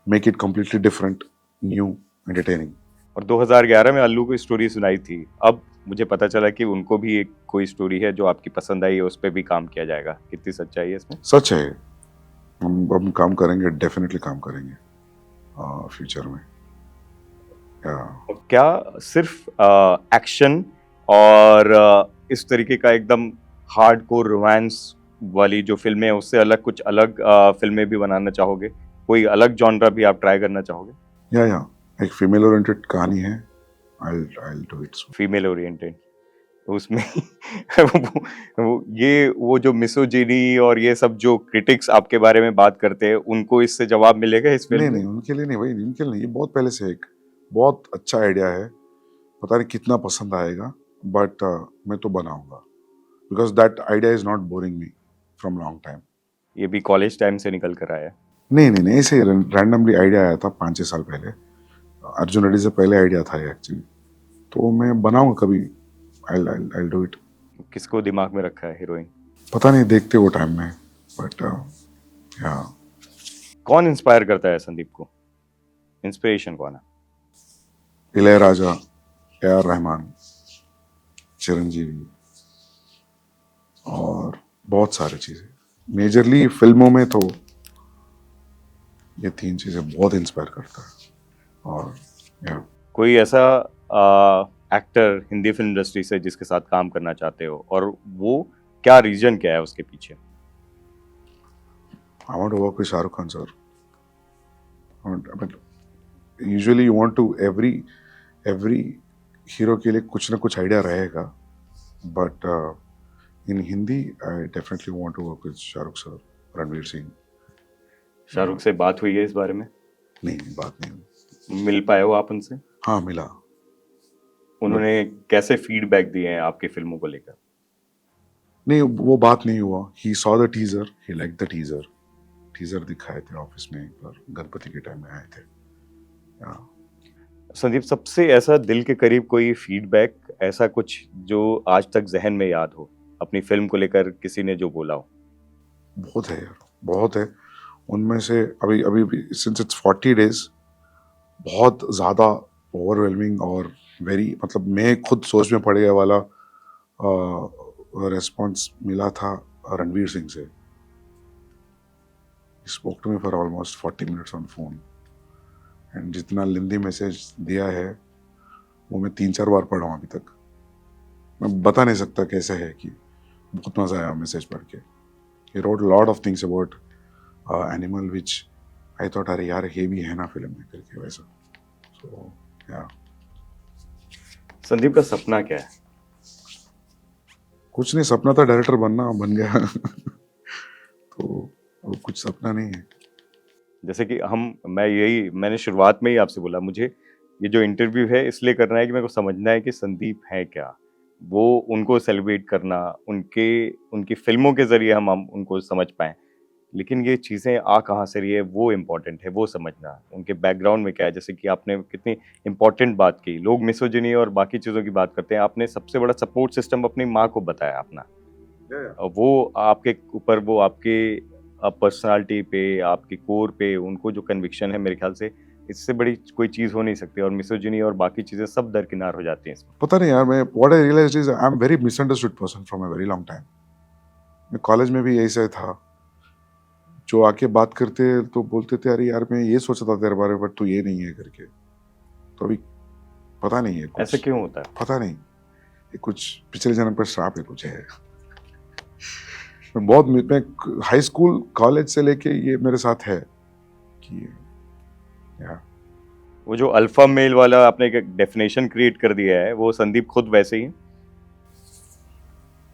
make it completely different, new, entertaining. और 2011 में अल्लू को स्टोरी सुनाई थी, अब मुझे पता चला कि उनको भी एक कोई स्टोरी है जो आपकी पसंद आई है, उस पर भी काम किया जाएगा। कितनी सच्चाई है इसमें? सच है, हम काम करेंगे, डेफिनेटली काम करेंगे फ्यूचर में। क्या सिर्फ एक्शन और इस तरीके का एकदम हार्डकोर रोमांस वाली जो फिल्में हैं उससे अलग कुछ अलग फिल्में भी बनाना चाहोगे? कोई अलग जॉनरा भी आप ट्राई करना चाहोगे? या एक फीमेल ओरिएंटेड कहानी है, I'll do it soon. Female oriented उसमें वो जो मिसोजिनी और ये सब जो क्रिटिक्स आपके बारे में बात करते हैं, उनको इससे जवाब मिलेगा इस फिल्म में? नहीं, उनके लिए नहीं, वही उनके लिए नहीं, ये बहुत पहले से एक बहुत अच्छा आइडिया है। पता नहीं कितना पसंद आएगा, बट मैं तो बनाऊंगा, because that idea is not boring me from long time. ये भी कॉलेज टाइम से निकल कर आया? नहीं, ऐसे रैंडमली आइडिया आया था 5-6 साल पहले। अर्जुन रेड्डी से पहले आइडिया था ये एक्चुअली, तो मैं बनाऊंगा कभी। I'll do it. किसको दिमाग में रखा है हीरोइन? पता नहीं, देखते वो टाइम में, बट या कौन इंस्पायर करता है संदीप को? इंस्पिरेशन कौन है? इளையराजा, ए आर रहमान, चिरंजीवी और बहुत सारी चीज़ें। मेजरली फिल्मों में तो ये तीन चीज़ें बहुत इंस्पायर करता है। और या कोई ऐसा एक्टर हिंदी फिल्म इंडस्ट्री से जिसके साथ काम करना चाहते हो, और वो क्या रीजन क्या है उसके पीछे? I want to work with Shahrukh Khan sir. Usually you want to every hero के लिए कुछ ना कुछ आइडिया रहेगा, but in Hindi I definitely want to work with Shahrukh sir, Ranveer Singh. Shahrukh से बात हुई है इस बारे में? नहीं, बात नहीं हुई। मिल पाए हो आप उनसे? हाँ, मिला। उन्होंने कैसे फीडबैक दिए हैं आपकी फिल्मों को लेकर? नहीं, वो बात नहीं हुआ। He saw the teaser, he like the teaser. Teaser दिखाए थे ऑफिस में एक बार, गणपति के टाइम में आए थे। संदीप, सबसे ऐसा दिल के करीब कोई फीडबैक, ऐसा कुछ जो आज तक जहन में याद हो अपनी फिल्म को लेकर, किसी ने जो बोला हो? बहुत है यार, बहुत है। उनमें से अभी अभी सिंस इट्स 40 days बहुत ज़्यादा ओवरवेलमिंग और वेरी, मतलब मैं खुद सोच में पड़े वाला रिस्पॉन्स मिला था रणवीर सिंह से। Spoke to me for almost 40 minutes on phone, and जितना लेंदी मैसेज दिया है वो मैं 3-4 बार पढ़ा हूँ अभी तक। मैं बता नहीं सकता कैसे है, कि बहुत मज़ा आया मैसेज पढ़ के। He wrote lot of things about animal which I thought अरे यार ये भी है ना फिल्म में करके, वैसा। सो या संदीप का सपना क्या है? कुछ नहीं, सपना था डायरेक्टर बनना, बन गया। तो अब कुछ सपना नहीं है। जैसे कि मैंने शुरुआत में ही आपसे बोला, मुझे ये जो इंटरव्यू है इसलिए करना है कि मेरे को समझना है कि संदीप है क्या, वो उनको सेलिब्रेट करना, उनकी फिल्मों के जरिए हम उनको समझ पाएं। लेकिन ये चीज़ें आ कहाँ से रही है वो इम्पोर्टेंट है, वो समझना उनके बैकग्राउंड में क्या है। जैसे कि आपने कितनी इम्पोर्टेंट बात की, लोग मिसोजिनी और बाकी चीज़ों की बात करते हैं, आपने सबसे बड़ा सपोर्ट सिस्टम अपनी माँ को बताया अपना। और वो आपके ऊपर, वो आपके पर्सनालिटी पे, आपके कोर पे उनको जो कन्विक्शन है, मेरे ख्याल से इससे बड़ी कोई चीज़ हो नहीं सकती, और मिसोजिनी और बाकी चीज़ें सब दरकिनार हो जाती हैं इसमें। पता नहीं यार, मैं what I realised is I am very misunderstood person from a very long time. मैं कॉलेज में भी ऐसा था, जो आके बात करते तो बोलते थे अरे यार मैं ये सोचा था तेरे बारे में, बट तू ये नहीं है करके। तो अभी पता नहीं है कुछ, ऐसे क्यों होता है? पता नहीं, ये कुछ पिछले जन्म पर श्राप है, कुछ है। मैं हाई स्कूल कॉलेज से लेके ये मेरे साथ है कि या वो जो अल्फा मेल वाला आपने एक डेफिनेशन क्रिएट कर दिया है, वो संदीप खुद वैसे ही है?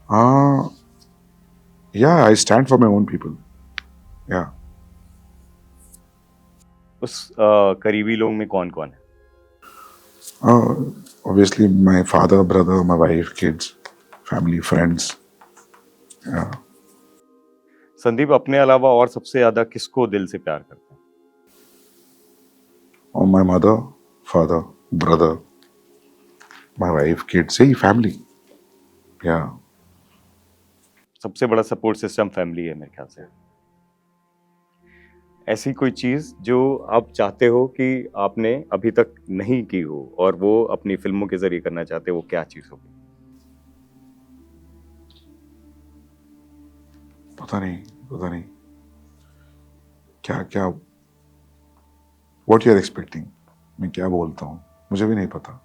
हाँ, या I stand for my own people. या उस करीबी लोग में कौन कौन है? Obviously my father, brother, my wife, kids, family, friends. या संदीप अपने अलावा और सबसे ज्यादा किसको दिल से प्यार करते हैं? और my mother, father, brother, my wife, kids, यही फैमिली। या सबसे बड़ा सपोर्ट सिस्टम फैमिली है मेरे ख्याल से। ऐसी कोई चीज जो आप चाहते हो कि आपने अभी तक नहीं की हो और वो अपनी फिल्मों के जरिए करना चाहते हो, वो क्या चीज होगी? पता नहीं क्या क्या, व्हाट यू आर एक्सपेक्टिंग, मैं क्या बोलता हूँ मुझे भी नहीं पता।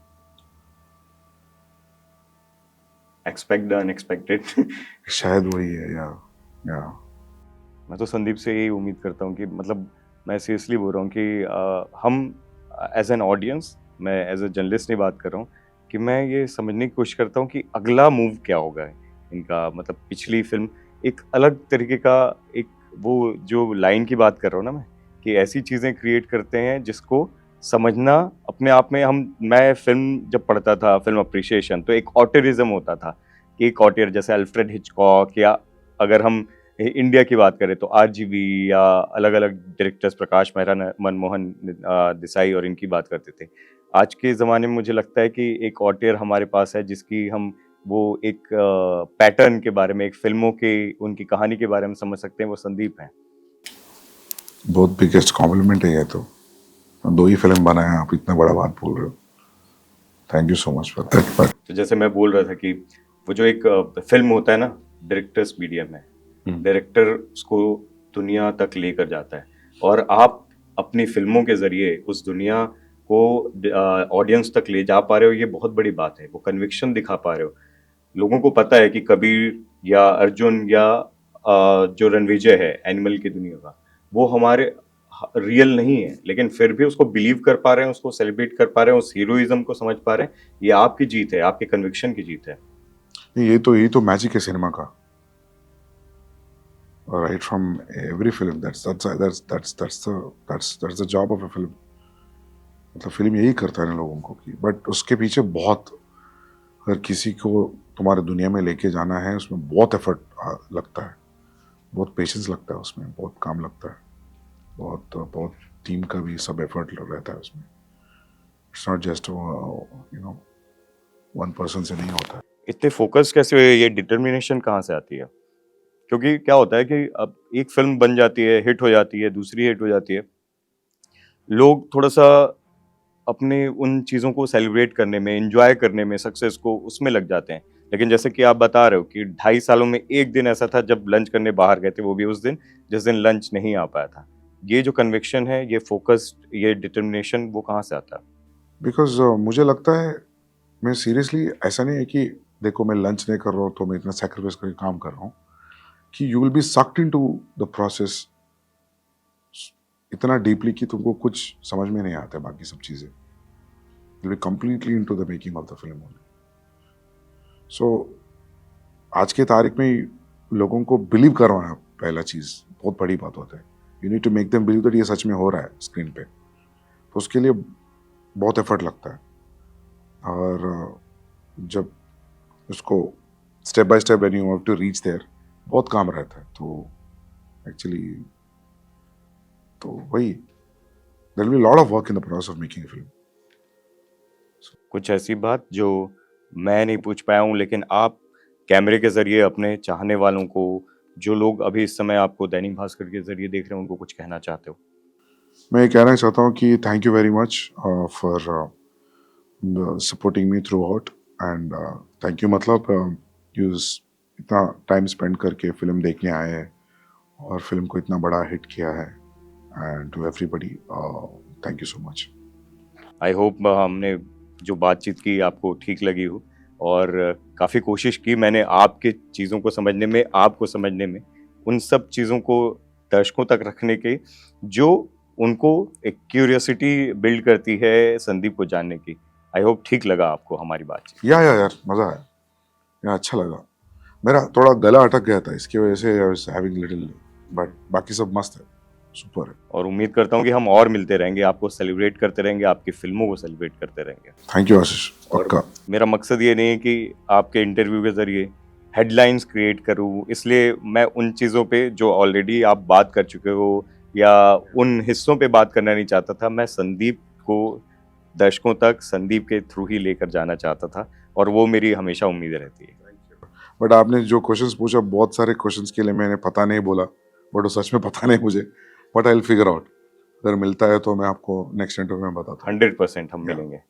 Expect the unexpected. शायद वही है। या मैं तो संदीप से यही उम्मीद करता हूँ कि, मतलब मैं सीरियसली बोल रहा हूँ कि हम एज एन ऑडियंस, मैं एज ए जर्नलिस्ट नहीं बात कर रहा हूँ, कि मैं ये समझने की कोशिश करता हूँ कि अगला मूव क्या होगा इनका। मतलब पिछली फिल्म एक अलग तरीके का, एक वो जो लाइन की बात कर रहा हूँ ना मैं, कि ऐसी चीज़ें क्रिएट करते हैं जिसको समझना अपने आप में, मैं फिल्म जब पढ़ता था, फिल्म अप्रिशिएशन, तो एक ऑटरिज्म होता था कि एक ऑटियर जैसे अल्फ्रेड हिचकॉक, या अगर हम इंडिया की बात करें तो आरजीवी, या अलग अलग डायरेक्टर्स, प्रकाश मेहरा, मनमोहन देसाई, और इनकी बात करते थे। आज के ज़माने में मुझे लगता है कि एक ऑटियर हमारे पास है जिसकी हम वो एक पैटर्न के बारे में, एक फिल्मों के उनकी कहानी के बारे में समझ सकते हैं, वो संदीप हैं। बहुत बिगेस्ट कॉम्प्लीमेंट है ये तो। 2 ही फिल्म बनाए हैं, आप इतना बड़ा बात बोल रहे हो। Thank you so much for that. But तो जैसे मैं बोल रहा था कि वो जो एक फिल्म होता है ना, डायरेक्टर्स मीडियम है, डायरेक्टर उसको दुनिया तक लेकर जाता है, और आप अपनी फिल्मों के जरिए उस दुनिया को ऑडियंस तक ले जा पा रहे हो, ये बहुत बड़ी बात है। वो कन्विक्शन दिखा पा रहे हो। लोगों को पता है कि कबीर या अर्जुन या जो रणविजय है एनिमल की दुनिया का, वो हमारे रियल नहीं है, लेकिन फिर भी उसको बिलीव कर पा रहे हैं, उसको सेलिब्रेट कर पा रहे हैं, उस हीरोइज्म को समझ पा रहे हैं। ये आपकी जीत है, आपके कन्विक्शन की जीत है। ये तो मैजिक है सिनेमा का। Right from every film, that's the job of a film. मतलब फिल्म यही करता है ना लोगों को कि, बट उसके पीछे बहुत, अगर किसी को तुम्हारे दुनिया में लेके जाना है, उसमें बहुत एफर्ट लगता है, बहुत पेशेंस लगता है उसमें, बहुत काम लगता है, बहुत बहुत टीम का भी सब एफर्ट रहता है उसमें। It's not just one person से नहीं होता है। इतने फोकस कैसे हुए, ये डिटर्मिनेशन कहाँ से आती है? क्योंकि क्या होता है कि अब एक फिल्म बन जाती है, हिट हो जाती है, दूसरी हिट हो जाती है, लोग थोड़ा सा अपने उन चीज़ों को सेलिब्रेट करने में, एंजॉय करने में, सक्सेस को उसमें लग जाते हैं। लेकिन जैसे कि आप बता रहे हो कि 2.5 सालों में एक दिन ऐसा था जब लंच करने बाहर गए थे, वो भी उस दिन जिस दिन लंच नहीं आ पाया था। ये जो कन्विक्शन है, ये फोकस्ड, ये डिटर्मिनेशन, वो कहाँ से आता है? बिकॉज मुझे लगता है, मैं सीरियसली, ऐसा नहीं है कि देखो मैं लंच नहीं कर रहा हूँ तो मैं इतना सेक्रीफाइस करके काम कर रहा हूँ, कि you will B sucked into the process इतना डीपली कि तुमको कुछ समझ में नहीं आता है बाकी सब चीज़ें। You will be completely into the making of the film only. So आज के तारीख में लोगों को बिलीव करवाना पहला चीज़ बहुत बड़ी बात होता है। You need to make them believe that ये सच में हो रहा है स्क्रीन पे। तो उसके लिए बहुत एफर्ट लगता है, और जब उसको step by step when you have to reach there, बहुत काम रहता है। तो एक्चुअली तो वही, there will be lot of work in the process of making a film. कुछ ऐसी बात जो मैं नहीं पूछ पाया हूँ, लेकिन आप कैमरे के जरिए अपने चाहने वालों को, जो लोग अभी इस समय आपको दैनिक भास्कर के जरिए देख रहे हैं, उनको कुछ कहना चाहते हो? मैं ये कहना चाहता हूँ कि thank you very much for supporting me through out, and thank you, मतलब यू इतना टाइम स्पेंड करके फिल्म देखने आए हैं और फिल्म को इतना बड़ा हिट किया है, and to everybody thank you so much. I hope हमने जो बातचीत की आपको ठीक लगी हो, और काफ़ी कोशिश की मैंने आपके चीज़ों को समझने में, आपको समझने में, उन सब चीज़ों को दर्शकों तक रखने के, जो उनको एक क्यूरियोसिटी बिल्ड करती है संदीप को जानने की। आई होप ठीक लगा आपको हमारी बातचीत। या यार मज़ा आया, या अच्छा लगा। मेरा थोड़ा गला अटक गया था, इसकी वजह से I was having little, but बाकी सब मस्त है, सुपर है। और उम्मीद करता हूँ कि हम और मिलते रहेंगे, आपको सेलिब्रेट करते रहेंगे, आपकी फिल्मों को सेलिब्रेट करते रहेंगे। थैंक यू आशीष, और पक्का। मेरा मकसद ये नहीं है कि आपके इंटरव्यू के जरिए हेडलाइंस क्रिएट करूं, इसलिए मैं उन चीज़ों पे जो ऑलरेडी आप बात कर चुके हो या उन हिस्सों पे बात करना नहीं चाहता था। मैं संदीप को दर्शकों तक संदीप के थ्रू ही लेकर जाना चाहता था, और वो मेरी हमेशा उम्मीद रहती है। बट आपने जो क्वेश्चंस पूछा, बहुत सारे क्वेश्चंस के लिए मैंने पता नहीं बोला, बट वो सच में पता नहीं मुझे, but I will figure out. अगर मिलता है तो मैं आपको नेक्स्ट इंटरव्यू में बताता हूँ। 100% हम Yeah. मिलेंगे।